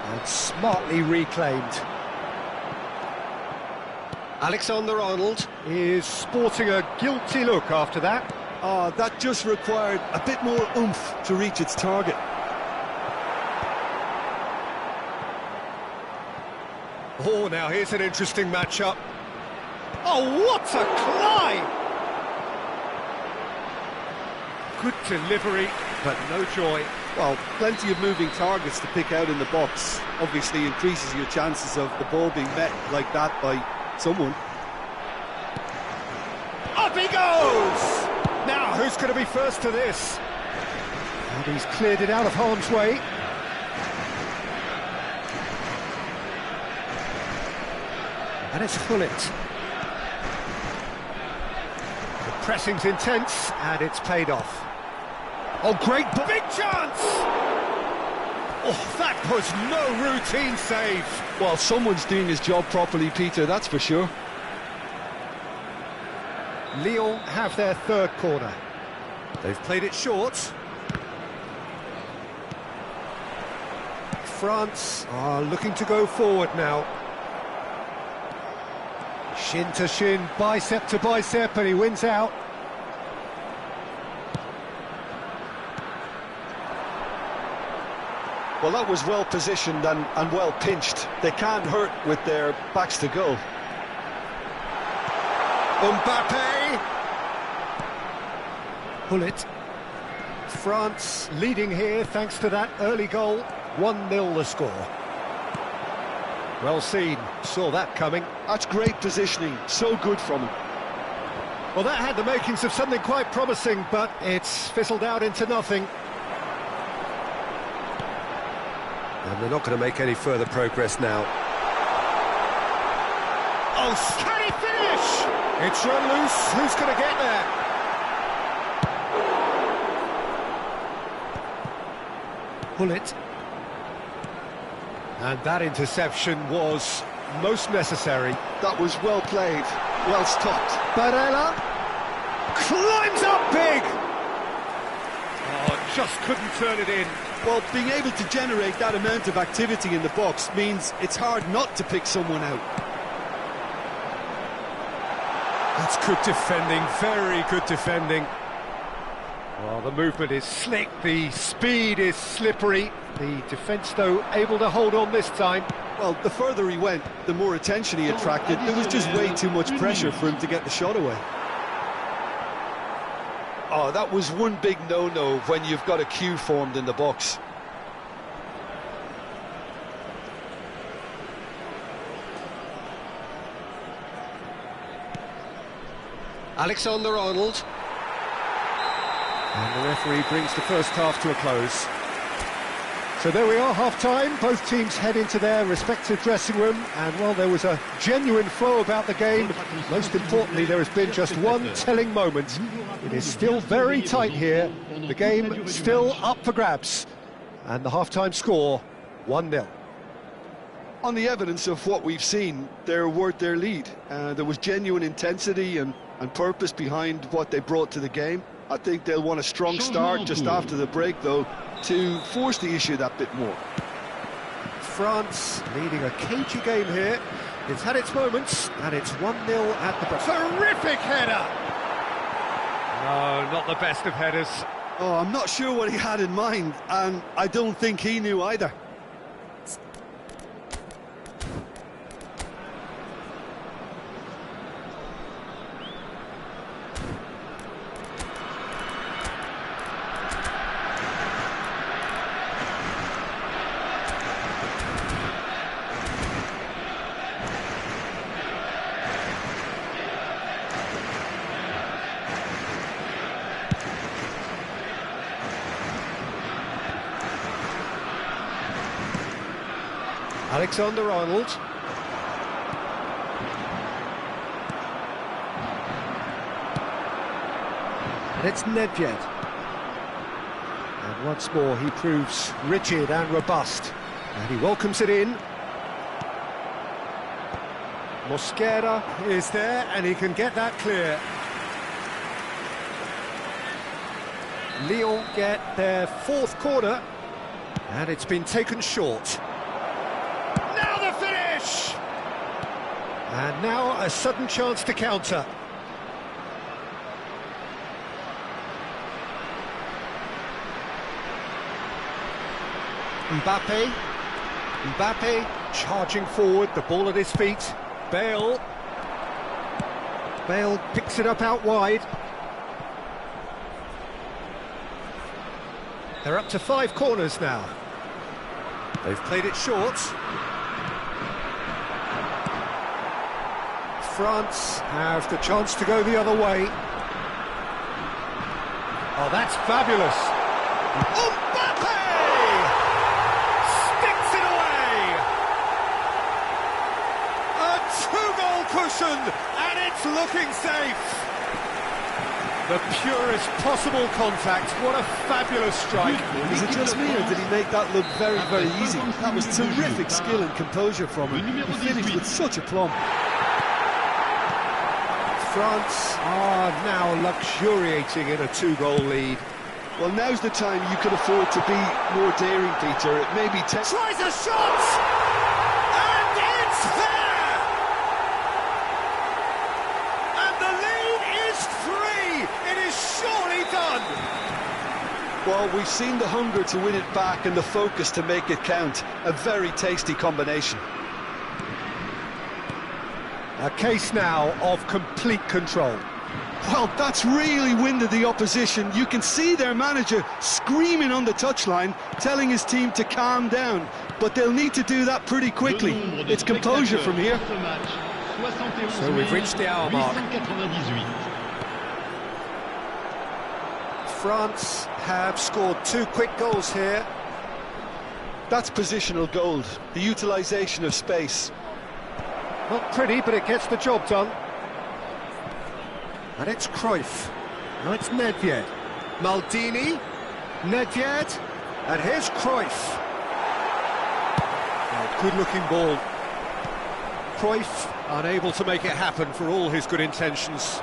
And smartly reclaimed. Alexander-Arnold is sporting a guilty look after that. That just required a bit more oomph to reach its target. Oh, now here's an interesting matchup. Oh, what a climb! Good delivery, but no joy. Well, plenty of moving targets to pick out in the box. Obviously increases your chances of the ball being met like that by someone. Up he goes! Now, who's going to be first to this? And he's cleared it out of harm's way. And it's Gullit. The pressing's intense, and it's paid off. Oh, great big chance! Oh, that was no routine save. Well, someone's doing his job properly, Peter, that's for sure. Lyon have their third corner. They've played it short. France are looking to go forward now. Shin to shin, bicep to bicep, and he wins out. Well, that was well positioned and well pinched. They can't hurt with their backs to goal. Mbappe. Bullet. France leading here thanks to that early goal. 1-0 the score. Well seen, saw that coming. That's great positioning, so good from him. Well, that had the makings of something quite promising, but it's fizzled out into nothing. And they're not going to make any further progress now. Oh, can he finish? It's run loose. Who's going to get there? Bullet. And that interception was most necessary. That was well played, well stopped. Barella climbs up big. Oh, just couldn't turn it in. Well, being able to generate that amount of activity in the box means it's hard not to pick someone out. That's good defending, very good defending. Well, the movement is slick, the speed is slippery. The defence, though, able to hold on this time. Well, the further he went, the more attention he attracted. There was just way too much pressure for him to get the shot away. Oh, that was one big no-no when you've got a queue formed in the box. Alexander-Arnold. And the referee brings the first half to a close. So there we are, half-time. Both teams head into their respective dressing room. And, well, there was a genuine flow about the game. Most importantly, there has been just one telling moment. It is still very tight here. The game still up for grabs. And the half-time score, 1-0. On the evidence of what we've seen, they're worth their lead. There was genuine intensity and purpose behind what they brought to the game. I think they'll want a strong start just after the break, though, to force the issue that bit more. France leading a cagey game here. It's had its moments, and it's 1-0 at the break. Terrific header! No, not the best of headers. Oh, I'm not sure what he had in mind, and I don't think he knew either. Alexander-Arnold. And it's Nedved. And once more he proves rigid and robust. And he welcomes it in. Mosquera is there and he can get that clear. Lyon get their fourth corner. And it's been taken short. And now a sudden chance to counter. Mbappe charging forward, the ball at his feet. Bale picks it up out wide. They're up to 5 corners now. They've played it short. France have the chance to go the other way. Oh, that's fabulous. Mbappe! Sticks it away! A 2-goal cushion, and it's looking safe. The purest possible contact. What a fabulous strike. Is it just me, or did he make that look very, very easy? That was terrific skill and composure from him. He finished with such aplomb. France are now luxuriating in a 2-goal lead. Well, now's the time you could afford to be more daring, Peter. It may be... Tries a shot! And it's there! And the lead is 3! It is surely done! Well, we've seen the hunger to win it back and the focus to make it count. A very tasty combination. A case now of complete control. Well, that's really winded the opposition. You can see their manager screaming on the touchline, telling his team to calm down. But they'll need to do that pretty quickly. It's composure from here. So we've reached the hour mark. France have scored 2 quick goals here. That's positional gold, the utilisation of space. Not pretty, but it gets the job done. And it's Cruyff. Now it's Nedved. Maldini. Nedved. And here's Cruyff. Oh, good-looking ball. Cruyff unable to make it happen for all his good intentions.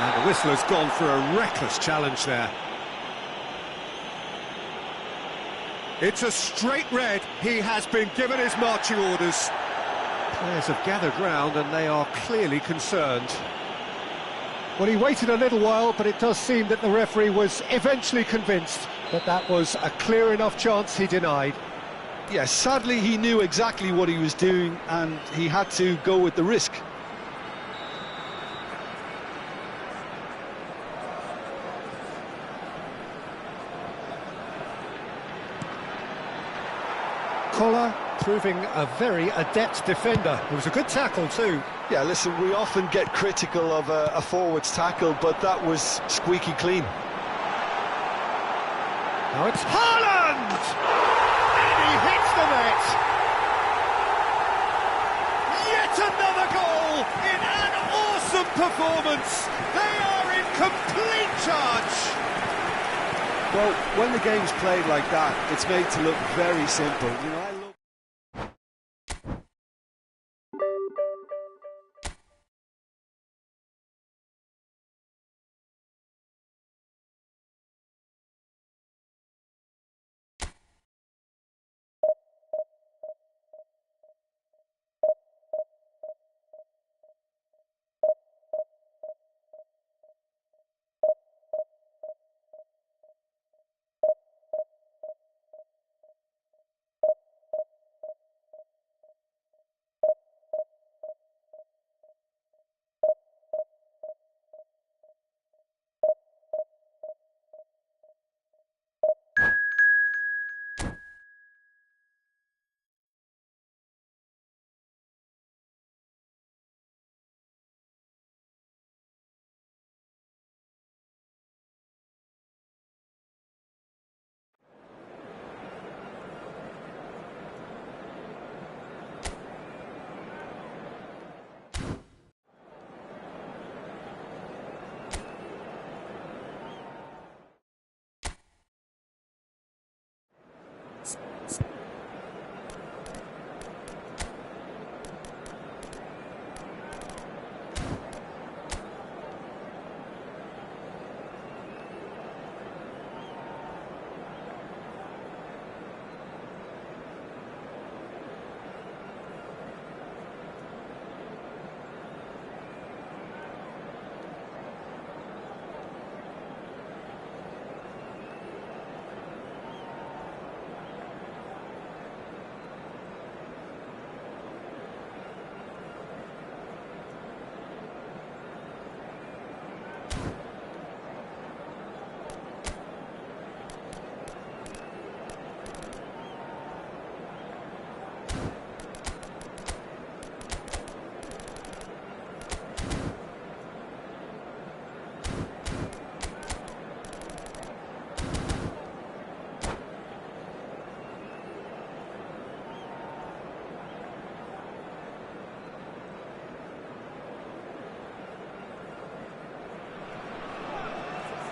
And the whistle has gone for a reckless challenge there. It's a straight red. He has been given his marching orders. Players have gathered round and they are clearly concerned. Well, he waited a little while, but it does seem that the referee was eventually convinced that that was a clear enough chance he denied. Yes, sadly he knew exactly what he was doing and he had to go with the risk. Koller proving a very adept defender. It was a good tackle too. Yeah, listen, we often get critical of a forward's tackle, but that was squeaky clean. Now it's Haaland! And he hits the net! Yet another goal in an awesome performance! They are in complete charge! Well, when the game's played like that, it's made to look very simple. You know,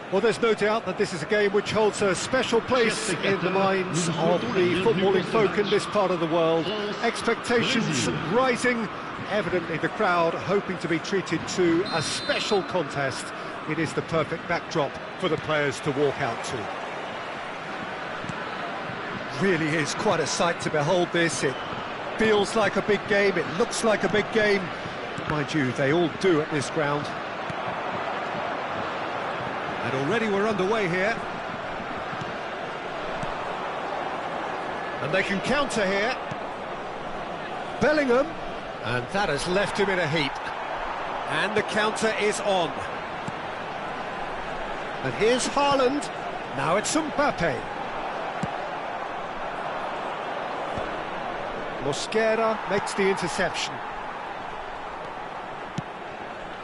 Well, there's no doubt that this is a game which holds a special place in the minds of the footballing folk in this part of the world. Expectations rising, evidently the crowd hoping to be treated to a special contest. It is the perfect backdrop for the players to walk out to. Really is quite a sight to behold this. It feels like a big game, it looks like a big game. Mind you, they all do at this ground. And already we're underway here. And they can counter here. Bellingham. And that has left him in a heap. And the counter is on. And here's Haaland. Now it's Mbappe. Mosquera makes the interception.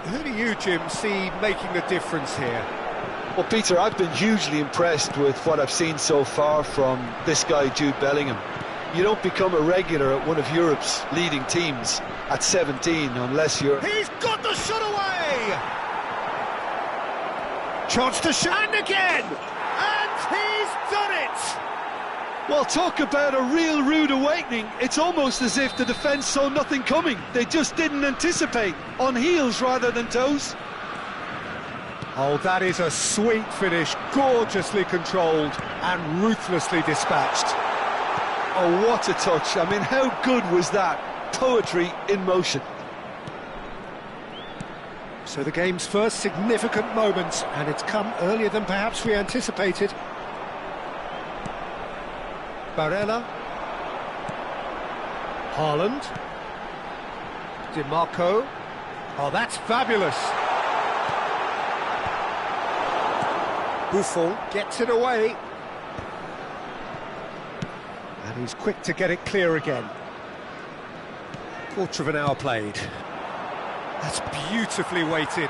Who do you, Jim, see making the difference here? Well, Peter, I've been hugely impressed with what I've seen so far from this guy, Jude Bellingham. You don't become a regular at one of Europe's leading teams at 17 unless you're... He's got the shot away! Chance to shoot, and again! And he's done it! Well, talk about a real rude awakening. It's almost as if the defence saw nothing coming. They just didn't anticipate, on heels rather than toes. Oh, that is a sweet finish, gorgeously controlled and ruthlessly dispatched. Oh, what a touch. I mean, how good was that? Poetry in motion. So the game's first significant moment, and it's come earlier than perhaps we anticipated. Barella. Haaland. DiMarco. Oh, that's fabulous. Buffon gets it away. And he's quick to get it clear again. Quarter of an hour played. That's beautifully weighted.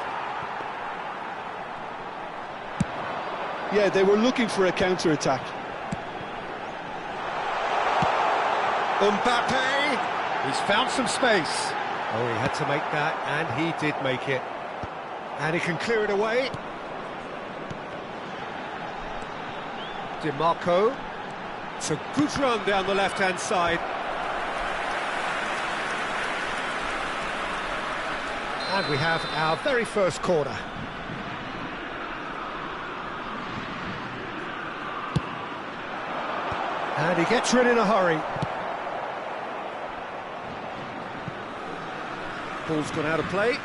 Yeah, they were looking for a counter-attack. Mbappe! He's found some space. Oh, he had to make that, and he did make it. And he can clear it away. DiMarco. It's a good run down the left-hand side. And we have our very first corner. And he gets rid in a hurry. Ball's gone out of play.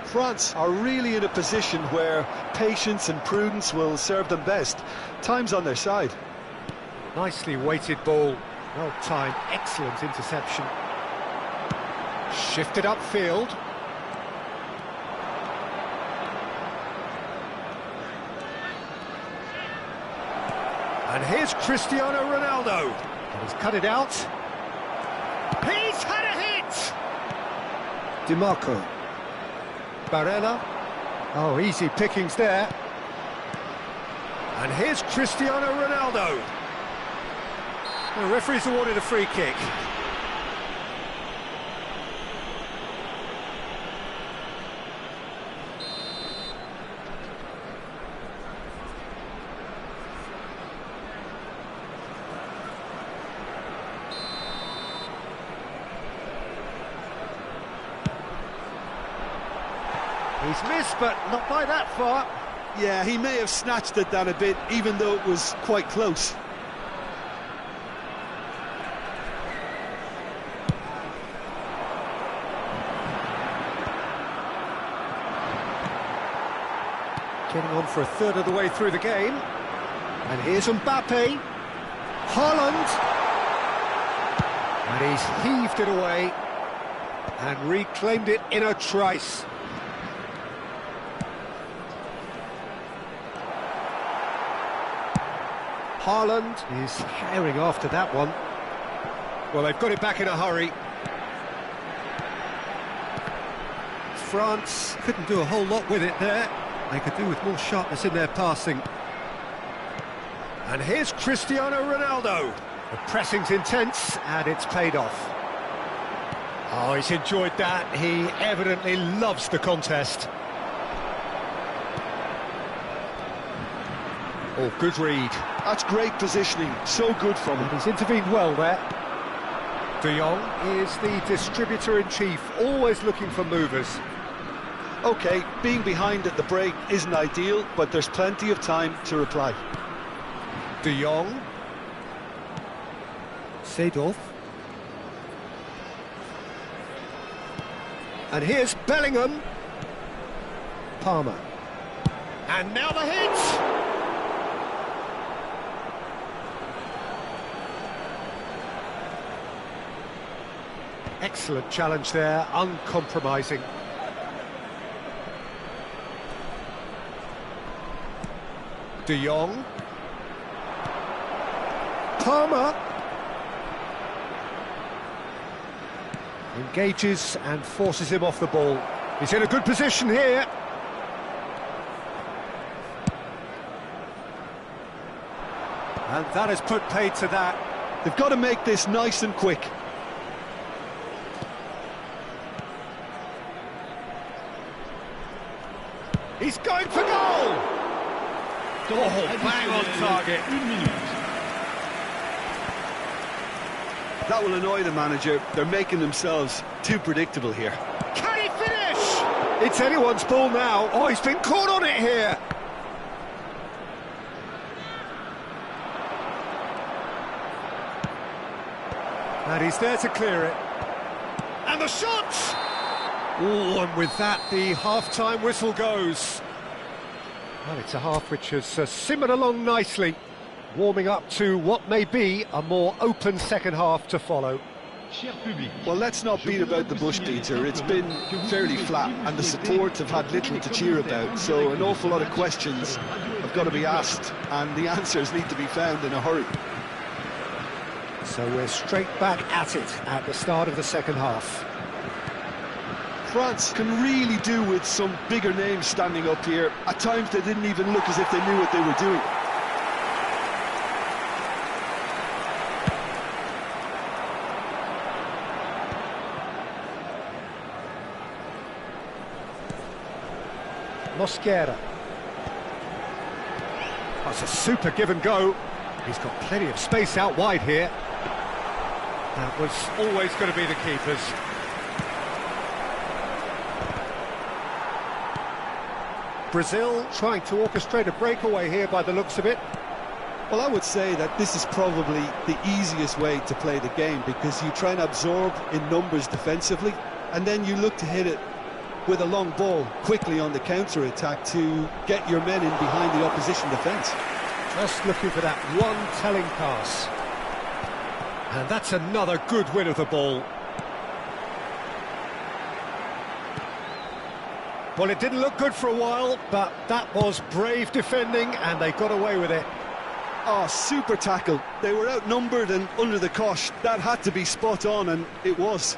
France are really in a position where patience and prudence will serve them best. Time's on their side. Nicely weighted ball. Well timed, excellent interception. Shifted upfield. And here's Cristiano Ronaldo. And he's cut it out. He's had a hit! DiMarco. Barella. Oh, easy pickings there. And here's Cristiano Ronaldo. The referee's awarded a free kick. He's missed, but not by that far. Yeah, he may have snatched it down a bit, even though it was quite close. Getting on for a third of the way through the game. And here's Mbappe. Haaland. And he's heaved it away and reclaimed it in a trice. Haaland is herring after that one. Well, they've got it back in a hurry. France couldn't do a whole lot with it there. They could do with more sharpness in their passing. And here's Cristiano Ronaldo. The pressing's intense, and it's paid off. Oh, he's enjoyed that. He evidently loves the contest. Oh, good read. That's great positioning, so good from him. He's intervened well there. De Jong is the distributor-in-chief, always looking for movers. OK, being behind at the break isn't ideal, but there's plenty of time to reply. De Jong. Seedorf. And here's Bellingham. Palmer. And now the hit! Excellent challenge there, uncompromising. De Jong. Palmer. Engages and forces him off the ball. He's in a good position here. And that has put paid to that. They've got to make this nice and quick. He's going for goal! Oh, bang on target. That will annoy the manager. They're making themselves too predictable here. Can he finish? It's anyone's ball now. Oh, he's been caught on it here. And he's there to clear it. And the shot! Oh, and with that, the half-time whistle goes. Well, it's a half which has simmered along nicely, warming up to what may be a more open second half to follow. Well, let's not beat about the bush, Peter. It's been fairly flat, and the support have had little to cheer about, so an awful lot of questions have got to be asked, and the answers need to be found in a hurry. So we're straight back at it at the start of the second half. France can really do with some bigger names standing up here. At times they didn't even look as if they knew what they were doing. Mosquera. That's a super give and go. He's got plenty of space out wide here. That was always going to be the keeper's. Brazil trying to orchestrate a breakaway here by the looks of it. Well, I would say that this is probably the easiest way to play the game, because you try and absorb in numbers defensively, and then you look to hit it with a long ball quickly on the counter-attack to get your men in behind the opposition defence. Just looking for that one telling pass. And that's another good win of the ball. Well, it didn't look good for a while, but that was brave defending, and they got away with it. Oh, super tackle. They were outnumbered and under the cosh. That had to be spot on, and it was.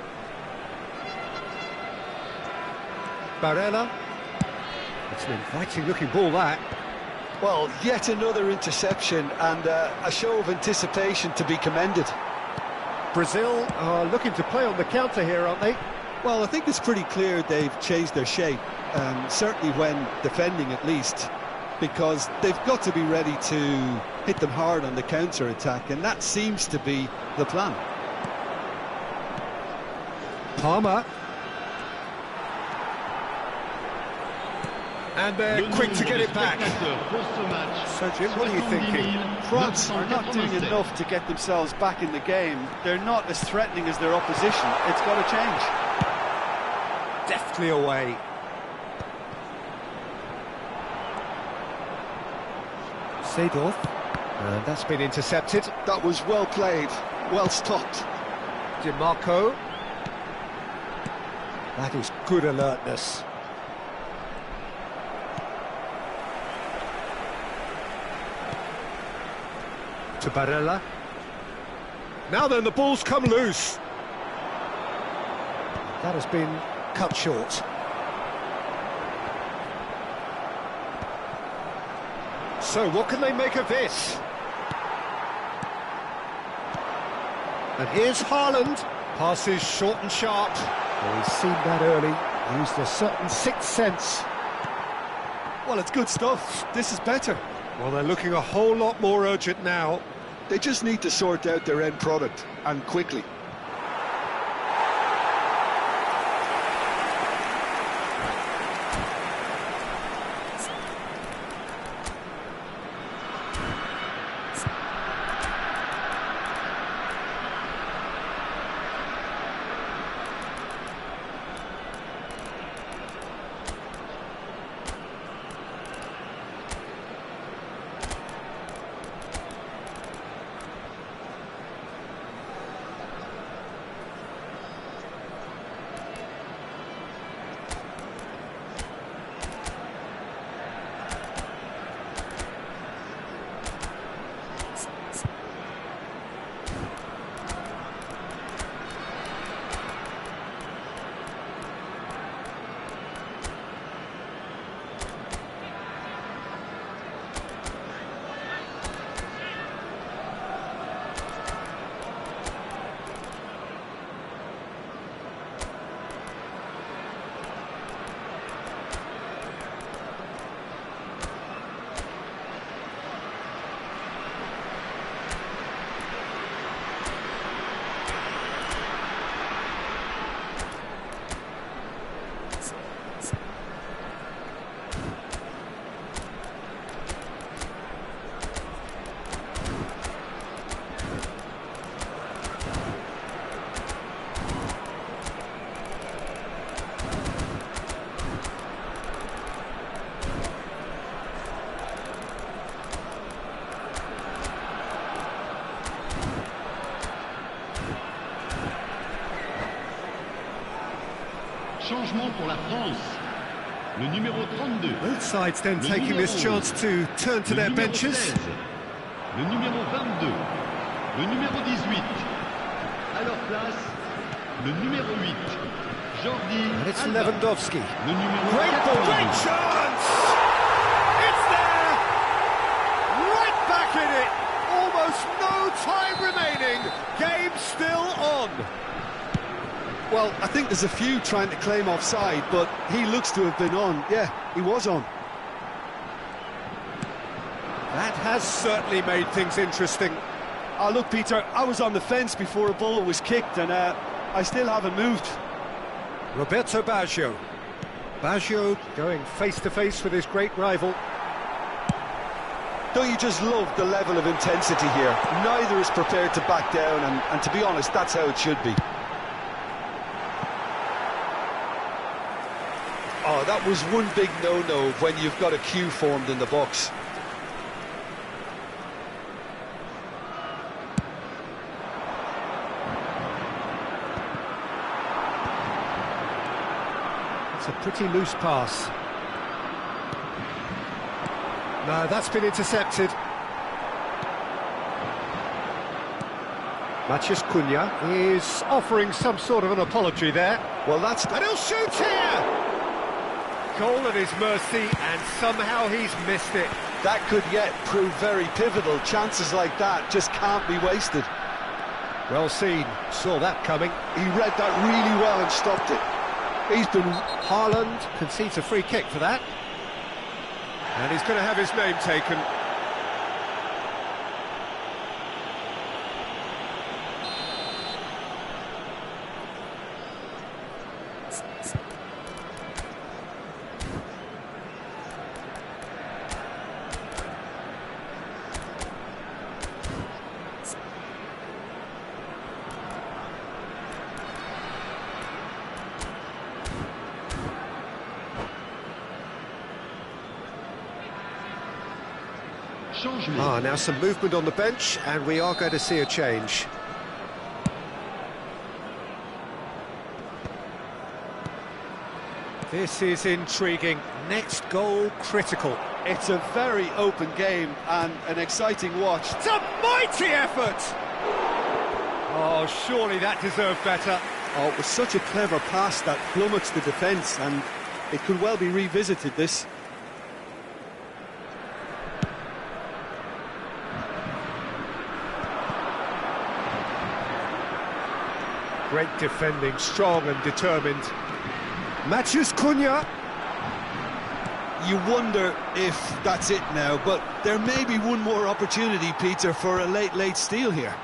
Barella. It's an inviting-looking ball, that. Well, yet another interception, and a show of anticipation to be commended. Brazil are looking to play on the counter here, aren't they? Well, I think it's pretty clear they've changed their shape, certainly when defending at least, because they've got to be ready to hit them hard on the counter-attack, and that seems to be the plan. Palmer. And they're quick to get it back. So, Jim, what are you thinking? France are not doing enough to get themselves back in the game. They're not as threatening as their opposition. It's got to change. Deftly away. Seedorf. And that's been intercepted. That was well played, well stopped. DiMarco. That is good alertness. To Barella. Now then, the ball's come loose. That has been cut short. So what can they make of this? And here's Haaland. Passes short and sharp. Well, he's seen that early. Used a certain sixth sense. Well, it's good stuff. This is better. Well, they're looking a whole lot more urgent now. They just need to sort out their end product, and quickly. Changement pour la France. Le numéro 32. Both sides then Le taking this numéro chance to turn to Le their numéro benches. 16. Le numéro 22. Le numéro 18. À leur place, le numéro 8. Jordi And it's Alba. Lewandowski. Le numéro Great ball, 14. great chance! It's there! Right back in it! Almost no time remaining. Game still on. Well, I think there's a few trying to claim offside, but he looks to have been on. Yeah, he was on. That has certainly made things interesting. Oh, look, Peter, I was on the fence before a ball was kicked, and I still haven't moved. Roberto Baggio. Baggio going face-to-face with his great rival. Don't you just love the level of intensity here? Neither is prepared to back down, and to be honest, that's how it should be. Oh, that was one big no-no when you've got a queue formed in the box. It's a pretty loose pass. No, that's been intercepted. Matheus Cunha is offering some sort of an apology there. Well, that's... And he'll shoot here! Goal at his mercy, and somehow he's missed it. That could yet prove very pivotal. Chances like that just can't be wasted. Well seen, saw that coming. He read that really well and stopped it. He's been... Haaland concedes a free kick for that. And he's going to have his name taken. Changement. Now some movement on the bench, and we are going to see a change. This is intriguing. Next goal critical. It's a very open game and an exciting watch. It's a mighty effort! Oh, surely that deserved better. Oh, it was such a clever pass that flummoxed the defence, and it could well be revisited, this. Great defending, strong and determined. Matheus Cunha. You wonder if that's it now, but there may be one more opportunity, Peter, for a late steal here.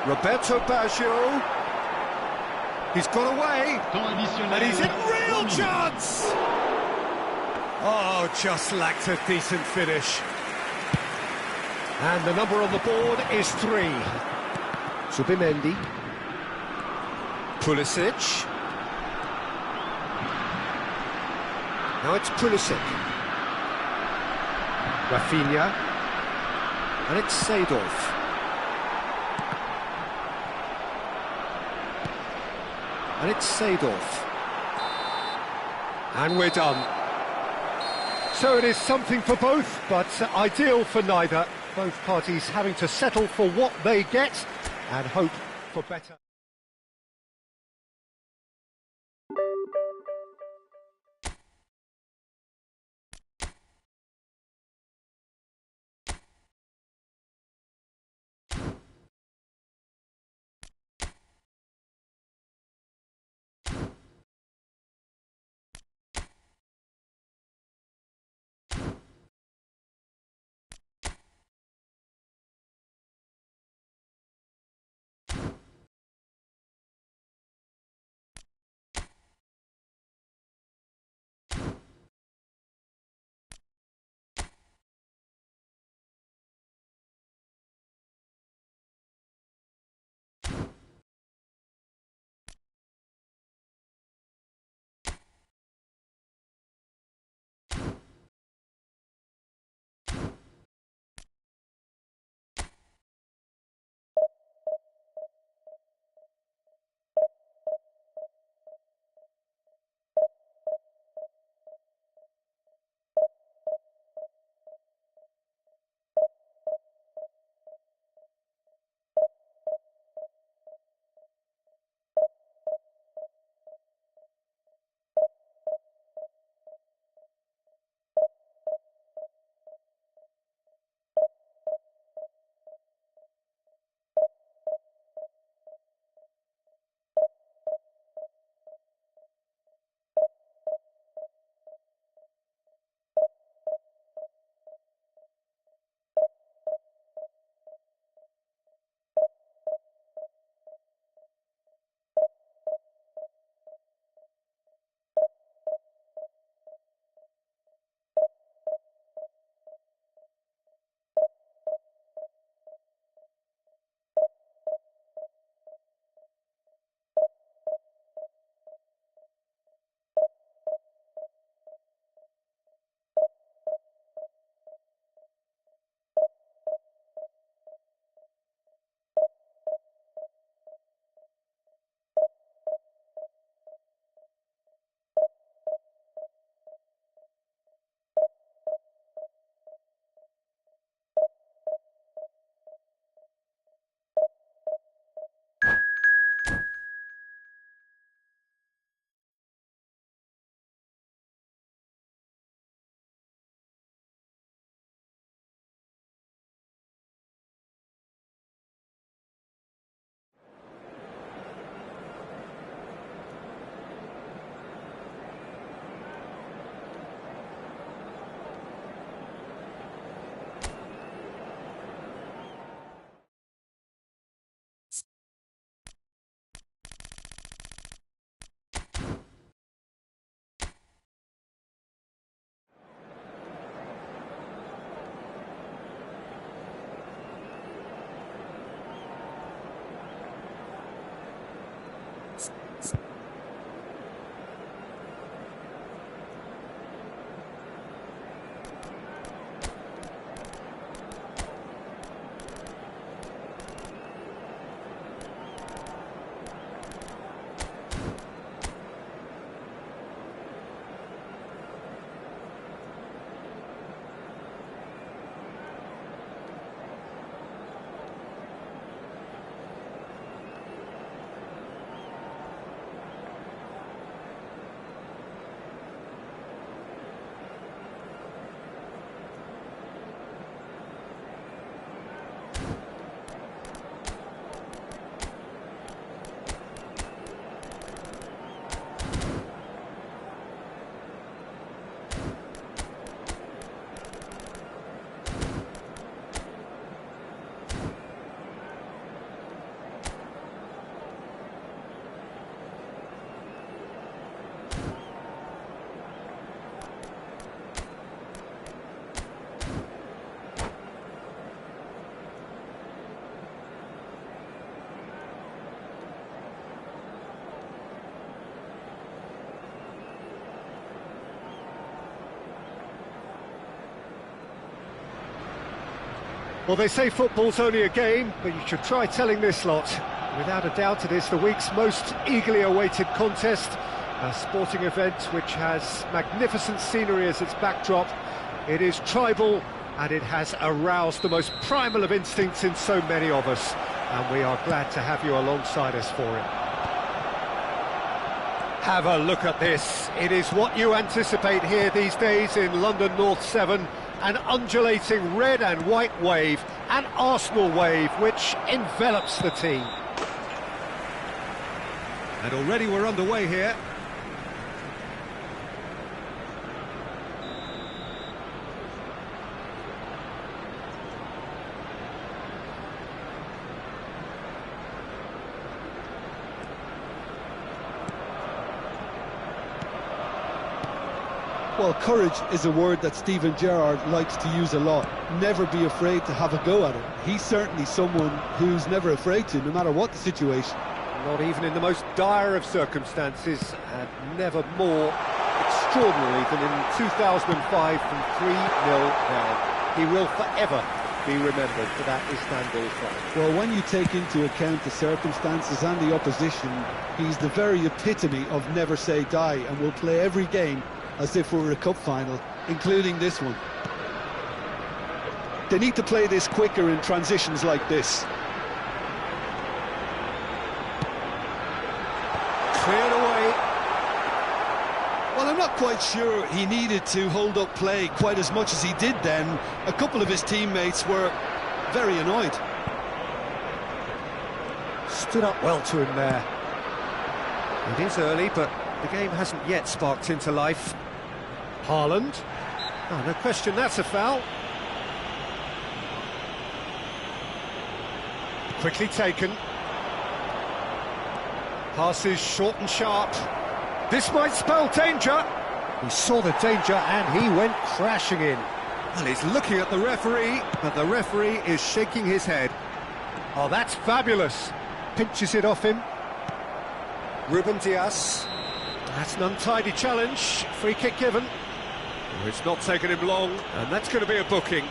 Roberto Baggio. He's got away. Temps additionnel. And he's in real 3 minutes. chance! Oh, just lacked a decent finish. And the number on the board is 3. Subimendi. Pulisic. Now it's Pulisic. Rafinha. And it's Seedorf. And it's Seedorf. And we're done. So it is something for both, but ideal for neither. Both parties having to settle for what they get and hope for better. Well, they say football's only a game, but you should try telling this lot. Without a doubt, it is the week's most eagerly awaited contest, a sporting event which has magnificent scenery as its backdrop. It is tribal, and it has aroused the most primal of instincts in so many of us, and we are glad to have you alongside us for it. Have a look at this. It is what you anticipate here these days in London North 7, an undulating red and white wave, an Arsenal wave which envelops the team. And already we're underway here. Well, courage is a word that Steven Gerrard likes to use a lot. Never be afraid to have a go at it. He's certainly someone who's never afraid to, no matter what the situation. Not even in the most dire of circumstances, and never more extraordinarily than in 2005 from 3-0 down. He will forever be remembered for that Istanbul fight. Well, when you take into account the circumstances and the opposition, he's the very epitome of never say die, and will play every game as if we were a cup final, including this one. They need to play this quicker in transitions like this. Cleared away. Well, I'm not quite sure he needed to hold up play quite as much as he did then. A couple of his teammates were very annoyed. Stood up well to him there. It is early, but the game hasn't yet sparked into life. Haaland. Oh, no question, that's a foul. Quickly taken. Passes short and sharp. This might spell danger. He saw the danger and he went crashing in. Well, he's looking at the referee, but the referee is shaking his head. Oh, that's fabulous. Pinches it off him. Ruben Dias. That's an untidy challenge. Free kick given. Oh, it's not taken him long, and that's going to be a booking.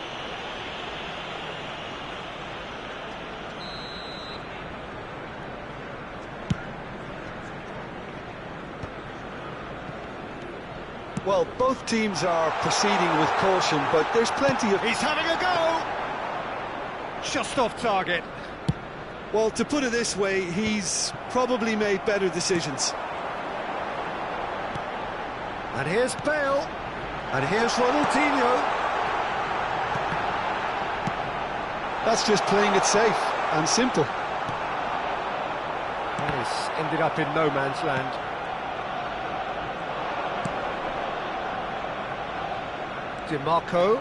Well, both teams are proceeding with caution, but there's plenty of... He's having a go! Just off target. Well, to put it this way, he's probably made better decisions. And here's Bale. And here's Ronaldinho. That's just playing it safe and simple. And it's ended up in no man's land. DiMarco.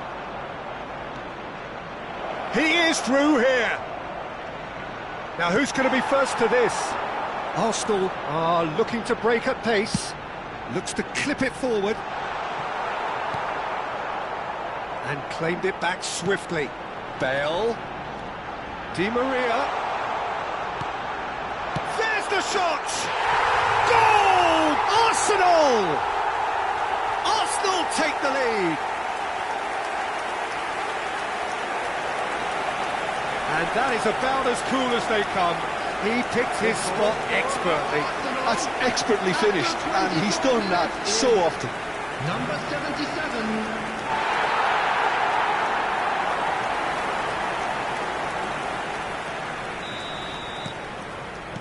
He is through here. Now who's going to be first to this? Arsenal are looking to break at pace. Looks to clip it forward. And claimed it back swiftly. Bale. Di Maria. There's the shot! Goal! Arsenal! Arsenal take the lead. And that is about as cool as they come. He picked his spot expertly. That's expertly finished, and he's done that so often. Number 77.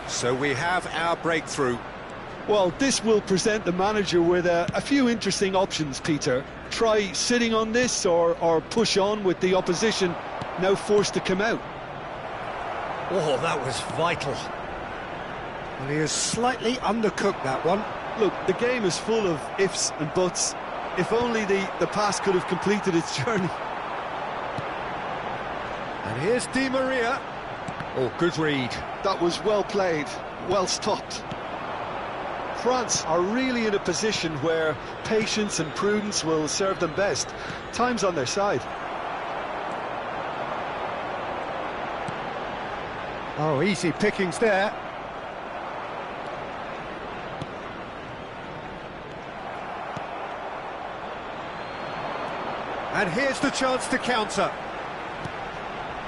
So we have our breakthrough. Well, this will present the manager with a few interesting options, Peter. Try sitting on this or push on with the opposition now forced to come out. Oh, that was vital. Well, he has slightly undercooked that one. Look, the game is full of ifs and buts. If only the pass could have completed its journey. And here's Di Maria. Oh, good read. That was well played, well stopped. France are really in a position where patience and prudence will serve them best. Time's on their side. Oh, easy pickings there. And here's the chance to counter.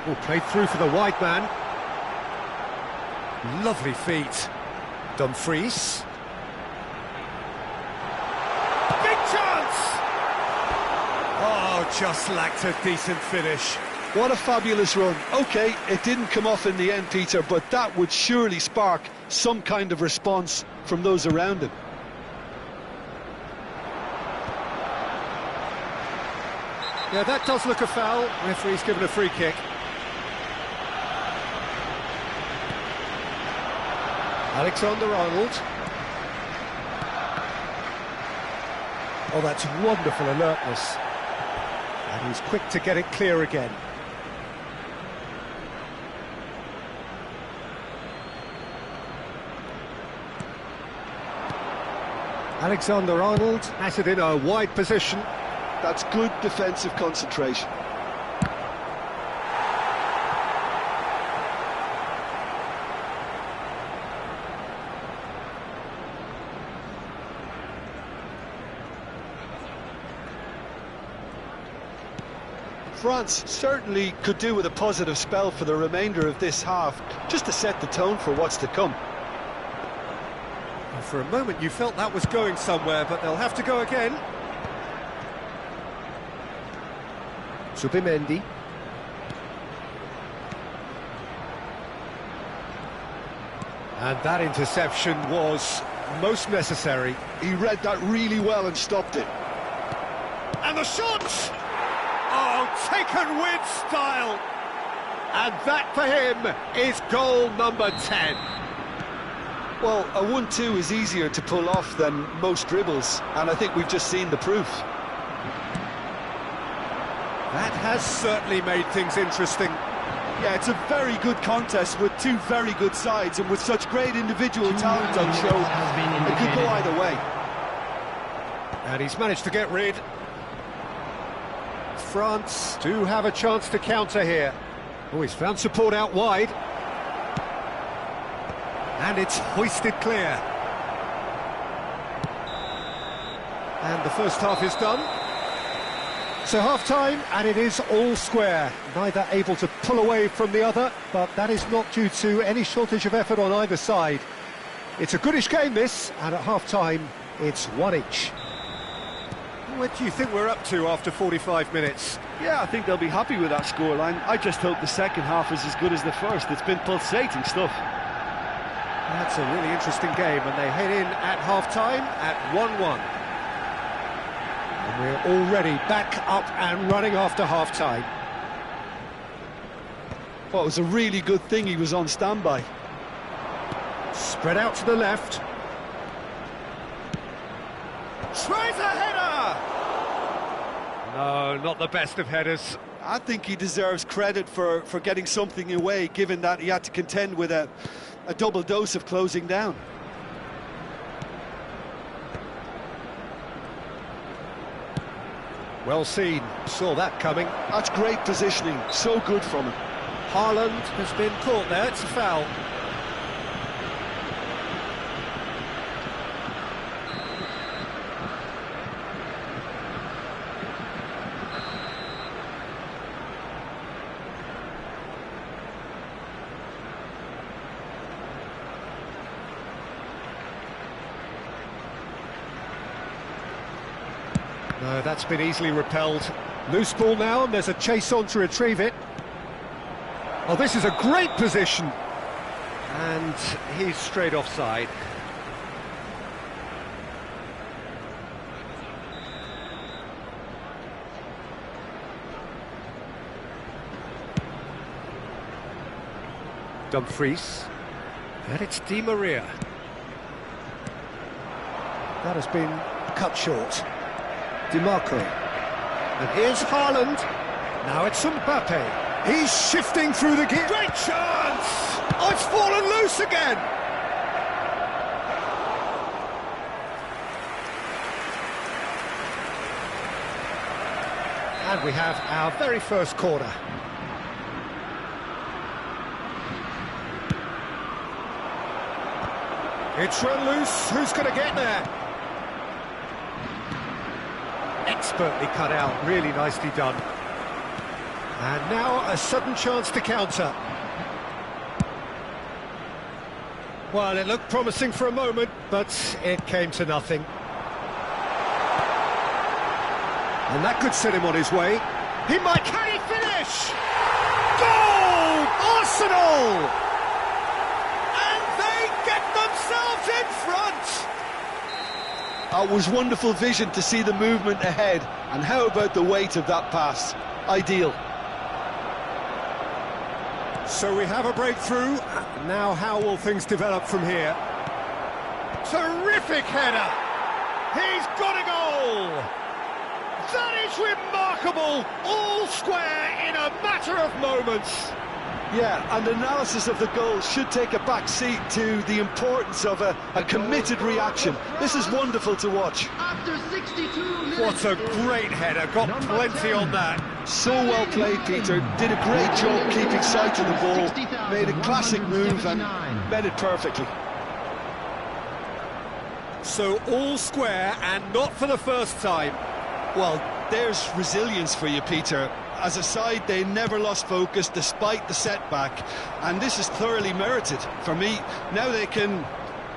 Oh, played through for the wide man. Lovely feet. Dumfries. Big chance! Oh, just lacked a decent finish. What a fabulous run. OK, it didn't come off in the end, Peter, but that would surely spark some kind of response from those around him. Yeah, that does look a foul. Referee's given a free kick. Alexander-Arnold. Oh, that's wonderful alertness. And he's quick to get it clear again. Alexander-Arnold has it in a wide position. That's good defensive concentration. France certainly could do with a positive spell for the remainder of this half, just to set the tone for what's to come. And for a moment you felt that was going somewhere, but they'll have to go again. Zubimendi. And that interception was most necessary. He read that really well and stopped it. And the shot! Oh, taken with style! And that for him is goal number 10. Well, a 1-2 is easier to pull off than most dribbles, and I think we've just seen the proof. That has certainly made things interesting. Yeah, it's a very good contest with two very good sides, and with such great individual talent on show, it could go either way. And he's managed to get rid. France do have a chance to counter here. Oh, he's found support out wide. And it's hoisted clear. And the first half is done. So half-time, and it is all square. Neither able to pull away from the other, but that is not due to any shortage of effort on either side. It's a goodish game, this, and at half-time, it's one each. What do you think we're up to after 45 minutes? Yeah, I think they'll be happy with that scoreline. I just hope the second half is as good as the first. It's been pulsating stuff. That's a really interesting game, and they head in at half-time at 1-1. And we're already back up and running after half-time. Well, it was a really good thing he was on standby. Spread out to the left. Tries a header! No, not the best of headers. I think he deserves credit for getting something away, given that he had to contend with a double dose of closing down. Well seen, saw that coming. That's great positioning, so good from him. Haaland has been caught there, it's a foul. No, that's been easily repelled. Loose ball now, and there's a chase on to retrieve it. Oh, this is a great position. And he's straight offside. Dumfries. And it's Di Maria. That has been cut short. DiMarco. And here's Haaland. Now it's Mbappe. He's shifting through the gear. Great chance! Oh, it's fallen loose again! And we have our very first corner. It's run loose. Who's going to get there? Expertly cut out, really nicely done. And now a sudden chance to counter. Well, it looked promising for a moment, but it came to nothing. And that could set him on his way. He might, can he finish? Goal! Arsenal! And they get themselves in front! It was wonderful vision to see the movement ahead, and how about the weight of that pass? Ideal. So we have a breakthrough. Now how will things develop from here? Terrific header! He's got a goal! That is remarkable! All square in a matter of moments. Yeah, and analysis of the goal should take a back seat to the importance of a committed reaction. This is wonderful to watch. After 62 minutes. What a great header, got plenty on that. So well played, Peter. Did a great job keeping sight of the ball. Made a classic move and met it perfectly. So all square and not for the first time. Well, there's resilience for you, Peter. As a side, they never lost focus despite the setback, and this is thoroughly merited. For me, now they can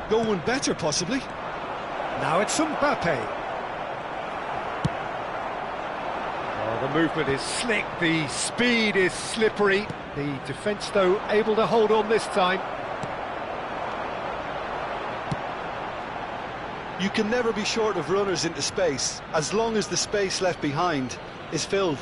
go one better, possibly. Now it's Mbappe. Oh, the movement is slick, the speed is slippery. The defence, though, able to hold on this time. You can never be short of runners into space, as long as the space left behind is filled.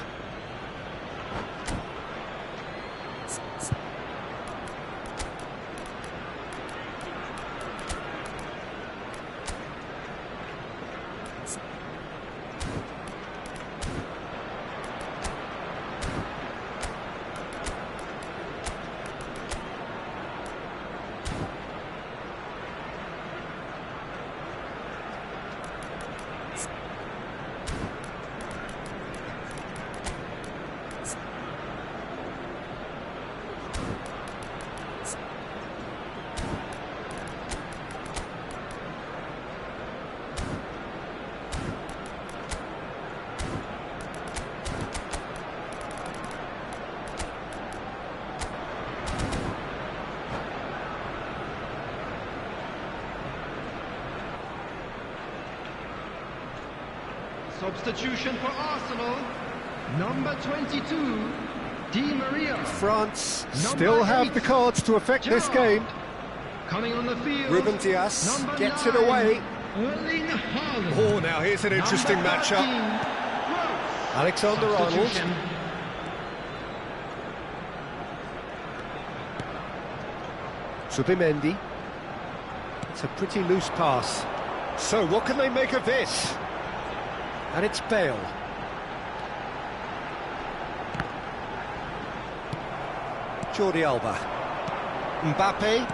Substitution for Arsenal, number 22, Di Maria. France still have the cards to affect this game. Coming on the field, Ruben Dias number gets 9, it away. Erling Haaland. Oh, now here's an interesting Number matchup. 13, Alexander Arnold. substitution. Subimendi. It's a pretty loose pass. So what can they make of this? And it's Bale. Jordi Alba. Mbappe.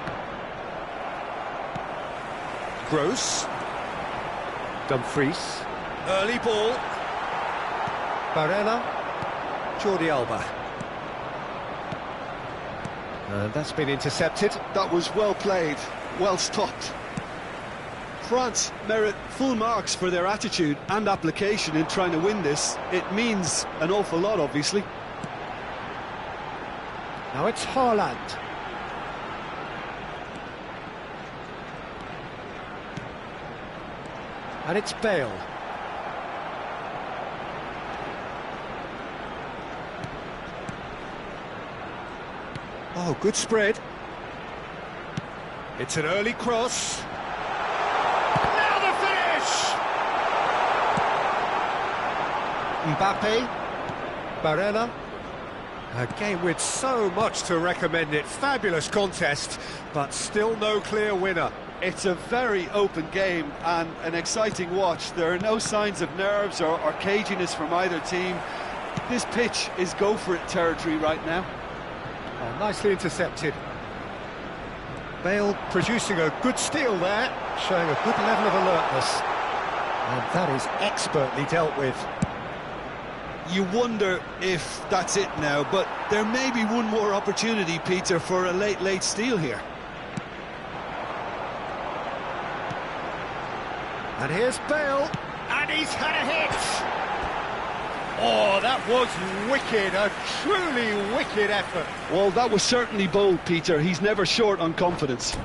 Gross. Dumfries. Early ball. Barella. Jordi Alba. And that's been intercepted. That was well played, well stopped. France merit full marks for their attitude and application in trying to win this. It means an awful lot, obviously. Now it's Haaland. And it's Bale. Oh, good spread. It's an early cross. Now the finish! Mbappe. Barella. A game with so much to recommend it. Fabulous contest, but still no clear winner. It's a very open game and an exciting watch. There are no signs of nerves or caginess from either team. This pitch is go-for-it territory right now. Oh, nicely intercepted. Bale producing a good steal there, showing a good level of alertness. And that is expertly dealt with. You wonder if that's it now, but there may be one more opportunity, Peter, for a late steal here. And here's Bale, and he's had a hit! Oh, that was wicked, a truly wicked effort. Well, that was certainly bold, Peter. He's never short on confidence.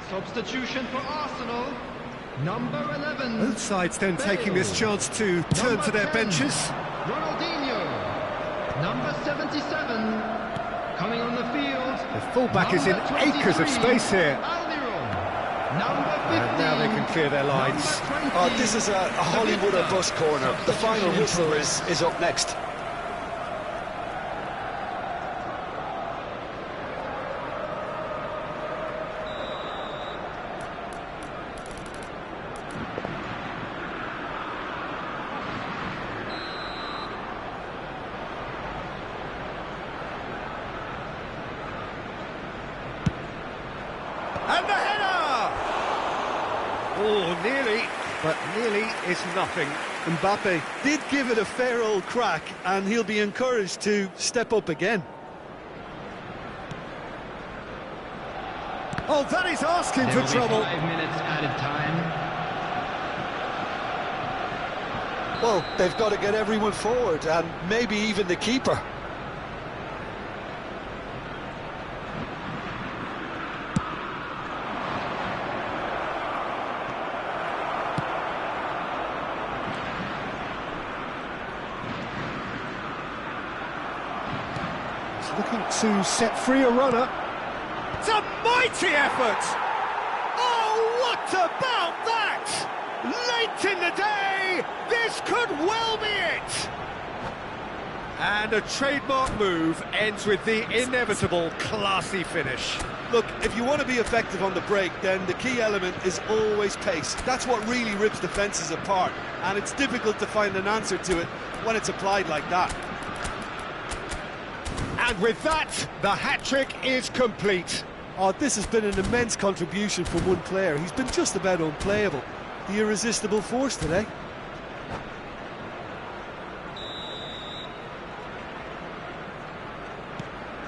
Substitution for Arsenal, number 11. Both sides then taking this chance to turn to their benches. Ronaldinho, number 77, coming on the field. The fullback is in acres of space here. Almiron, number 15. And now they can clear their lines. Oh, this is a Hollywood or bust corner. The final whistle is up next. And the header! Oh, nearly, but nearly is nothing. Mbappe did give it a fair old crack, and he'll be encouraged to step up again. Oh, that is asking for trouble. 5 minutes added time. Well, they've got to get everyone forward, and maybe even the keeper. He's looking to set free a runner. It's a mighty effort! Oh, what about that? Late in the day, this could well be it! And a trademark move ends with the inevitable classy finish. Look, if you want to be effective on the break, then the key element is always pace. That's what really rips defences apart, and it's difficult to find an answer to it when it's applied like that. And with that, the hat-trick is complete. Oh, this has been an immense contribution from one player. He's been just about unplayable. The irresistible force today.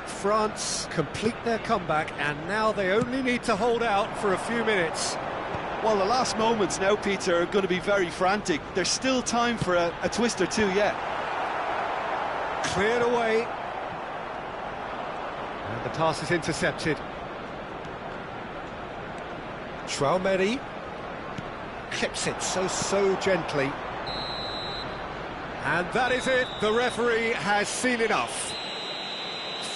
France complete their comeback, and now they only need to hold out for a few minutes. Well, the last moments now, Peter, are going to be very frantic. There's still time for a twist or two yet. Cleared away. And the pass is intercepted. Traumeri clips it so gently. And that is it. The referee has seen enough.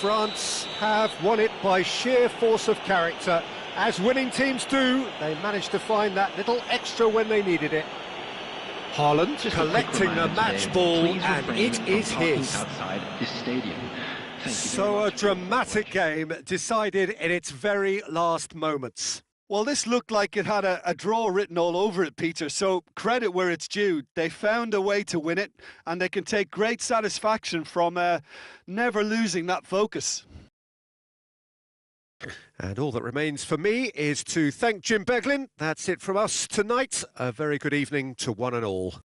France have won it by sheer force of character. As winning teams do, they managed to find that little extra when they needed it. Haaland collecting the match ball, and it is his. Outside this stadium. So a dramatic game decided in its very last moments. Well, this looked like it had a draw written all over it, Peter, so credit where it's due. They found a way to win it, and they can take great satisfaction from never losing that focus. And all that remains for me is to thank Jim Beglin. That's it from us tonight. A very good evening to one and all.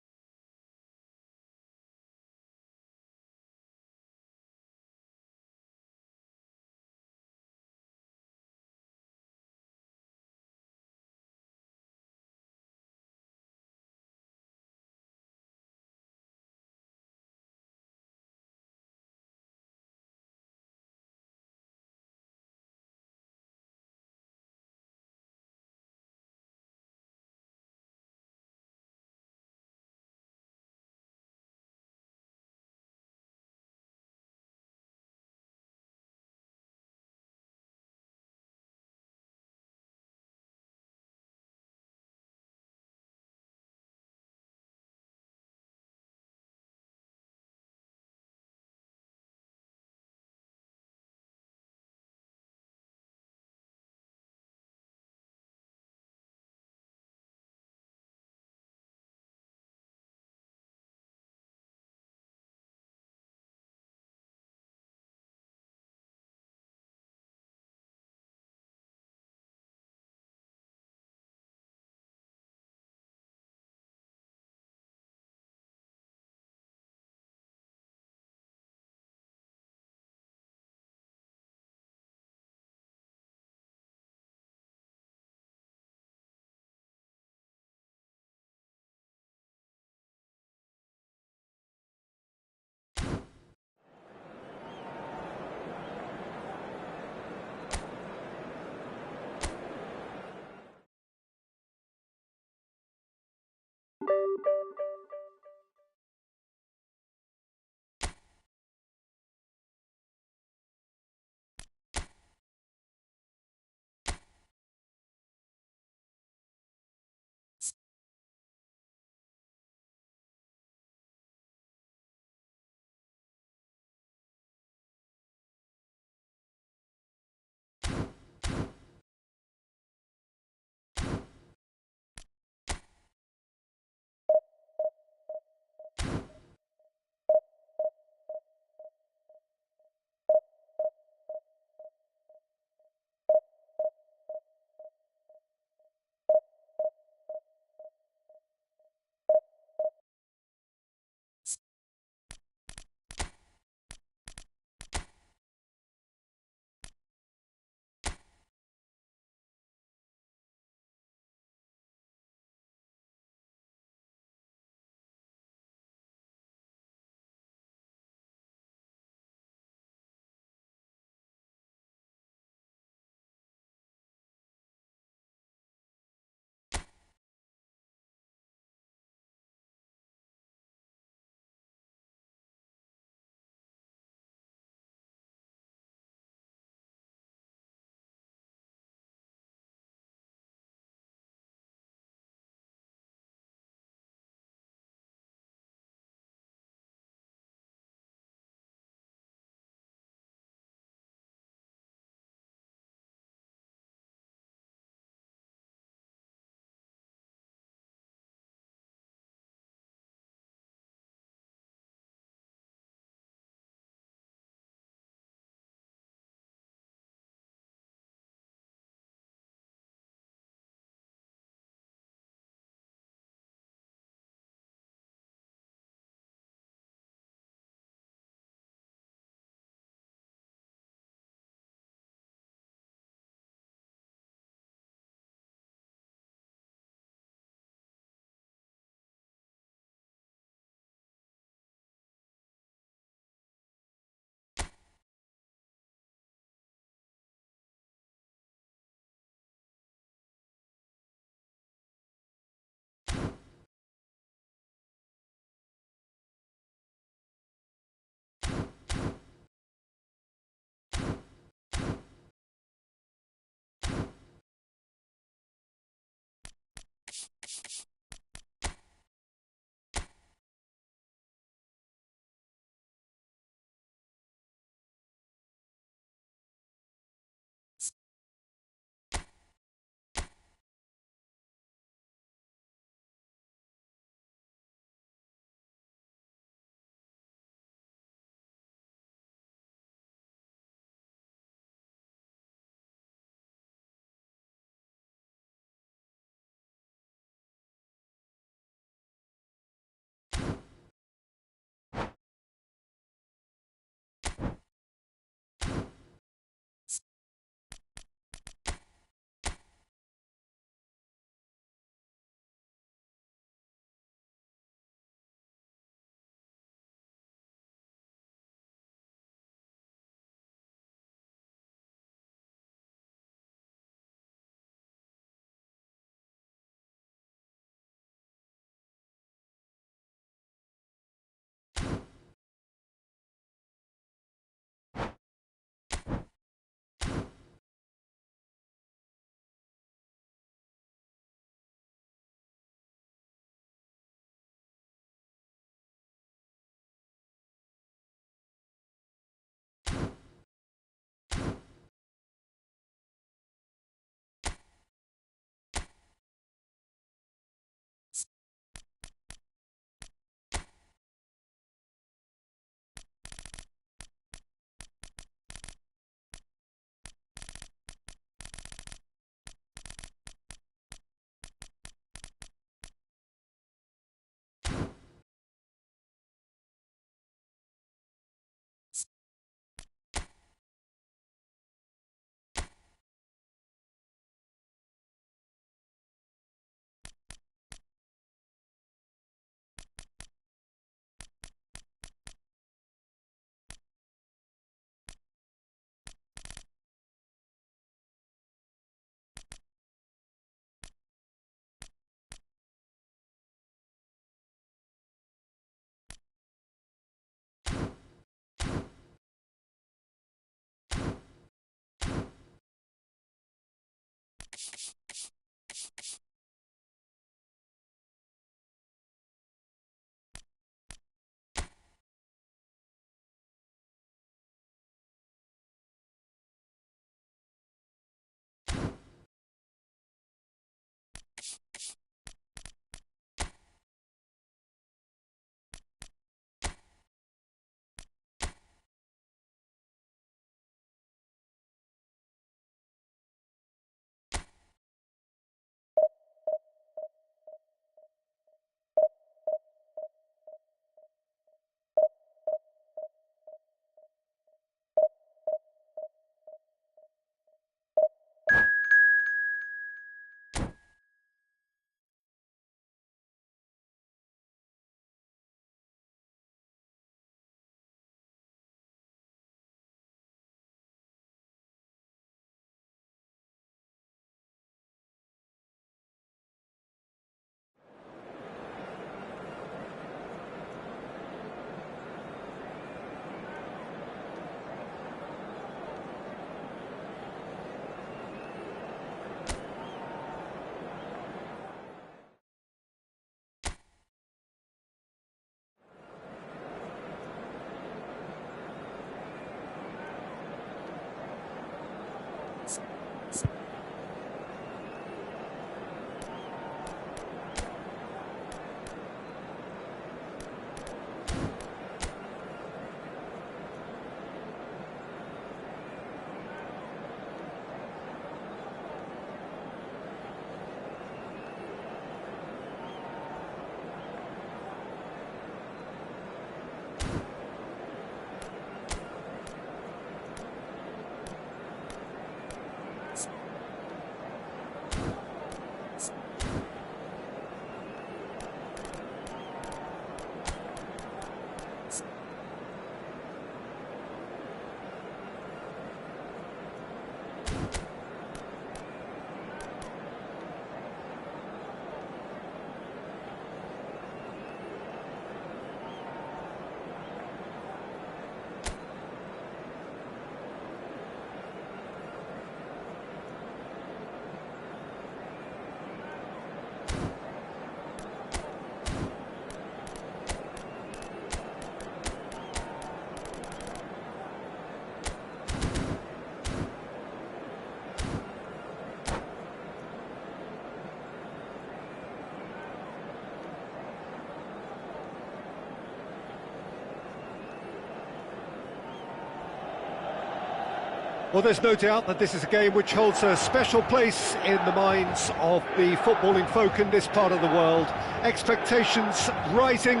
Well, there's no doubt that this is a game which holds a special place in the minds of the footballing folk in this part of the world. Expectations rising,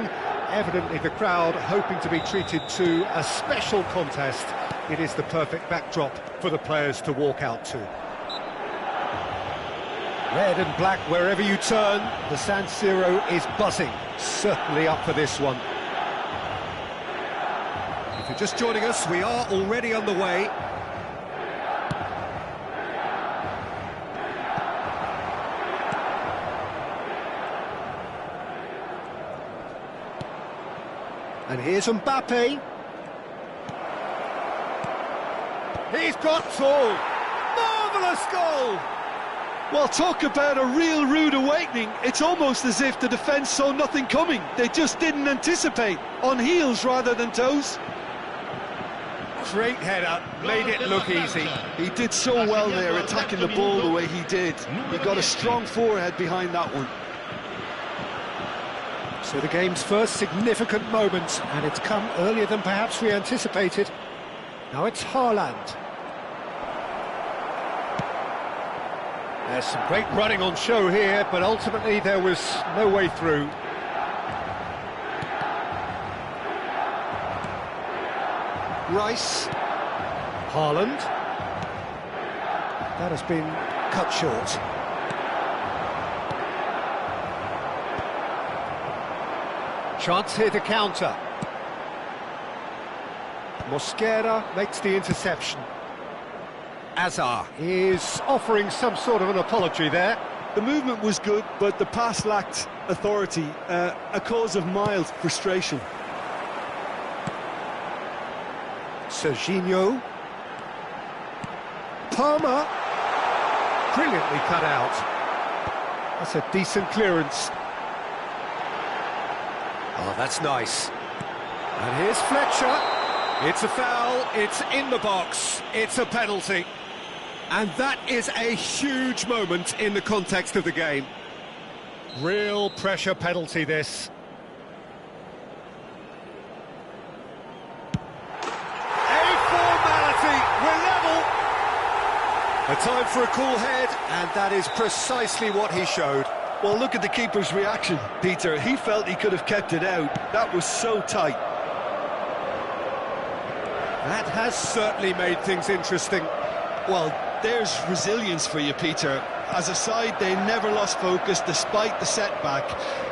evidently the crowd hoping to be treated to a special contest. It is the perfect backdrop for the players to walk out to. Red and black wherever you turn, the San Siro is buzzing, certainly up for this one. If you're just joining us, we are already underway. And here's Mbappe. He's got two. Marvellous goal! Well, talk about a real rude awakening. It's almost as if the defence saw nothing coming. They just didn't anticipate. On heels rather than toes. Great header, made it look easy. He did so well there, attacking the ball the way he did. He got a strong forehead behind that one. So the game's first significant moment, and it's come earlier than perhaps we anticipated. Now it's Haaland. There's some great running on show here, but ultimately there was no way through. Rice. Haaland. That has been cut short. Chance here to counter. Mosquera makes the interception. Azar is offering some sort of an apology there. The movement was good, but the pass lacked authority, a cause of mild frustration. Serginho. Palmer. Brilliantly cut out. That's a decent clearance. Oh, that's nice. And here's Fletcher. It's a foul, it's in the box, it's a penalty. And that is a huge moment in the context of the game. Real pressure penalty, this. A formality, we're level. A time for a cool head, and that is precisely what he showed. Well, look at the keeper's reaction, Peter. He felt he could have kept it out. That was so tight. That has certainly made things interesting. Well, there's resilience for you, Peter. As a side, they never lost focus despite the setback,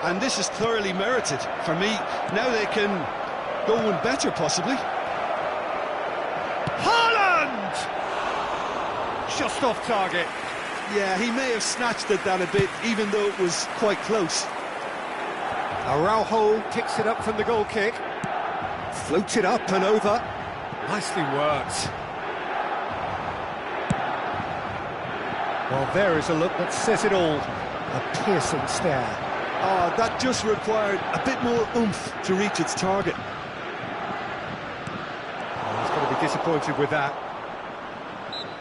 and this is thoroughly merited. For me, now they can go one better, possibly. Haaland! Just off target. Yeah, he may have snatched at that a bit, even though it was quite close. Araujo picks it up from the goal kick. Floats it up and over. Nicely worked. Well, there is a look that says it all. A piercing stare. Oh, that just required a bit more oomph to reach its target. Oh, he's going to be disappointed with that.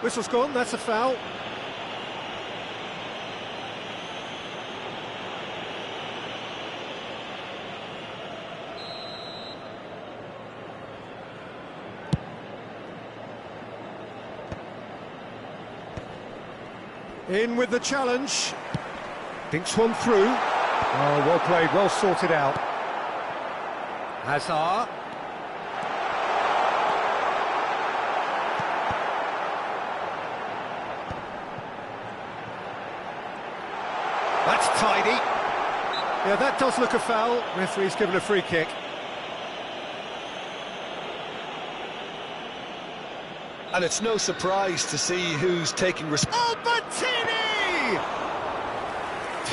Whistle's gone, that's a foul. In with the challenge. Dinks one through. Oh, well played, well sorted out. Hazard. That's tidy. Yeah, that does look a foul. Referee's given a free kick. And it's no surprise to see who's taking Albertini!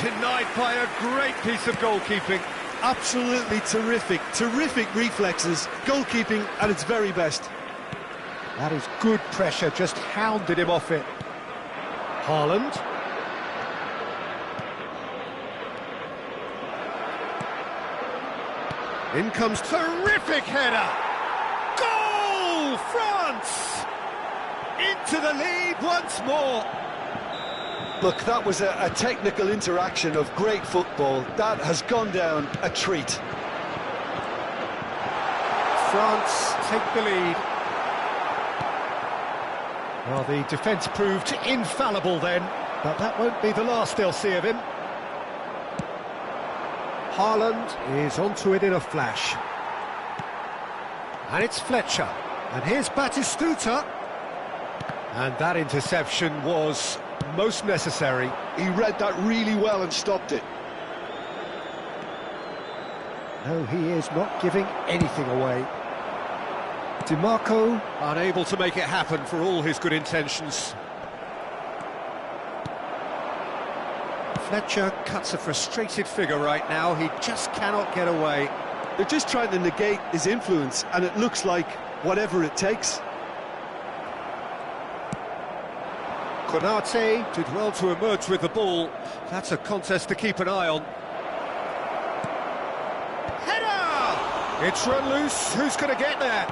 Denied by a great piece of goalkeeping. Absolutely terrific, terrific reflexes, goalkeeping at its very best. That is good pressure, just hounded him off it. Haaland. In comes terrific header. Goal, France! Into the lead once more. Look, that was a technical interaction of great football. That has gone down a treat. France take the lead. Well, the defence proved infallible then, but that won't be the last they'll see of him. Haaland is onto it in a flash. And it's Fletcher. And here's Batistuta. And that interception was most necessary. He read that really well and stopped it. No, he is not giving anything away. DiMarco unable to make it happen for all his good intentions. Fletcher cuts a frustrated figure right now. He just cannot get away. They're just trying to negate his influence, and it looks like whatever it takes. Konate did well to emerge with the ball. That's a contest to keep an eye on. Header! It's run loose. Who's going to get there?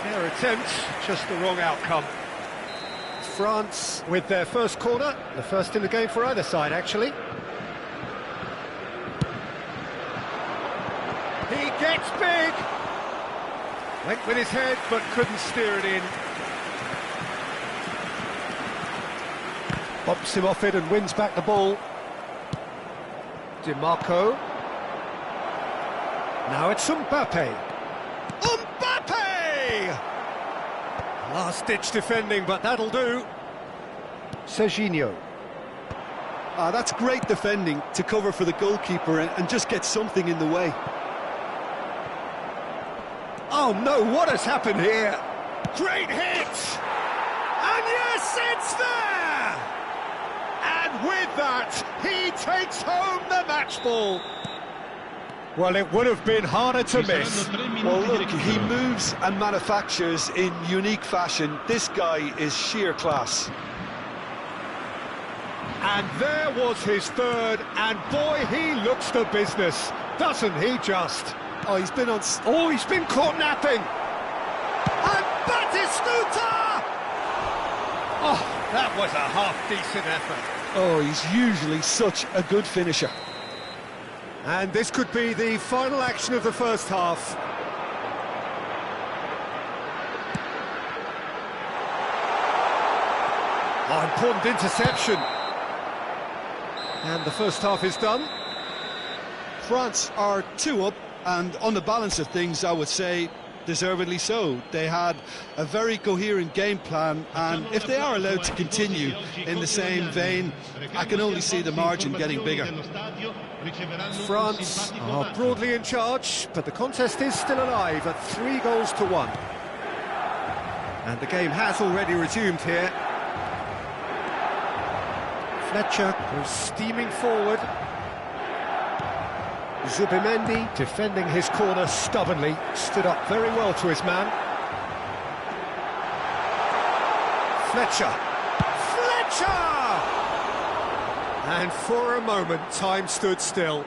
Fair attempt, just the wrong outcome. France with their first corner, the first in the game for either side, actually. He gets big! Went with his head, but couldn't steer it in. Bumps him off it and wins back the ball. DiMarco. Now it's Mbappe. Mbappe! Last-ditch defending, but that'll do. Serginho. That's great defending to cover for the goalkeeper and just get something in the way. Oh no, what has happened here? Great hit! And yes, it's there! And with that, he takes home the match ball. Well, it would have been harder to miss. Well, look, he moves and manufactures in unique fashion. This guy is sheer class. And there was his third, and boy, he looks the business, doesn't he just? Oh, he's been on... Oh, he's been caught napping! And Batistuta! Oh, that was a half-decent effort. Oh, he's usually such a good finisher. And this could be the final action of the first half. Oh, important interception. And the first half is done. France are 2 up, and on the balance of things, I would say deservedly so. They had a very coherent game plan, and if they are allowed to continue in the same vein, I can only see the margin getting bigger. France are broadly in charge, but the contest is still alive at 3-1. And the game has already resumed here. Fletcher goes steaming forward. Zubimendi, defending his corner stubbornly, stood up very well to his man. Fletcher! And for a moment, time stood still.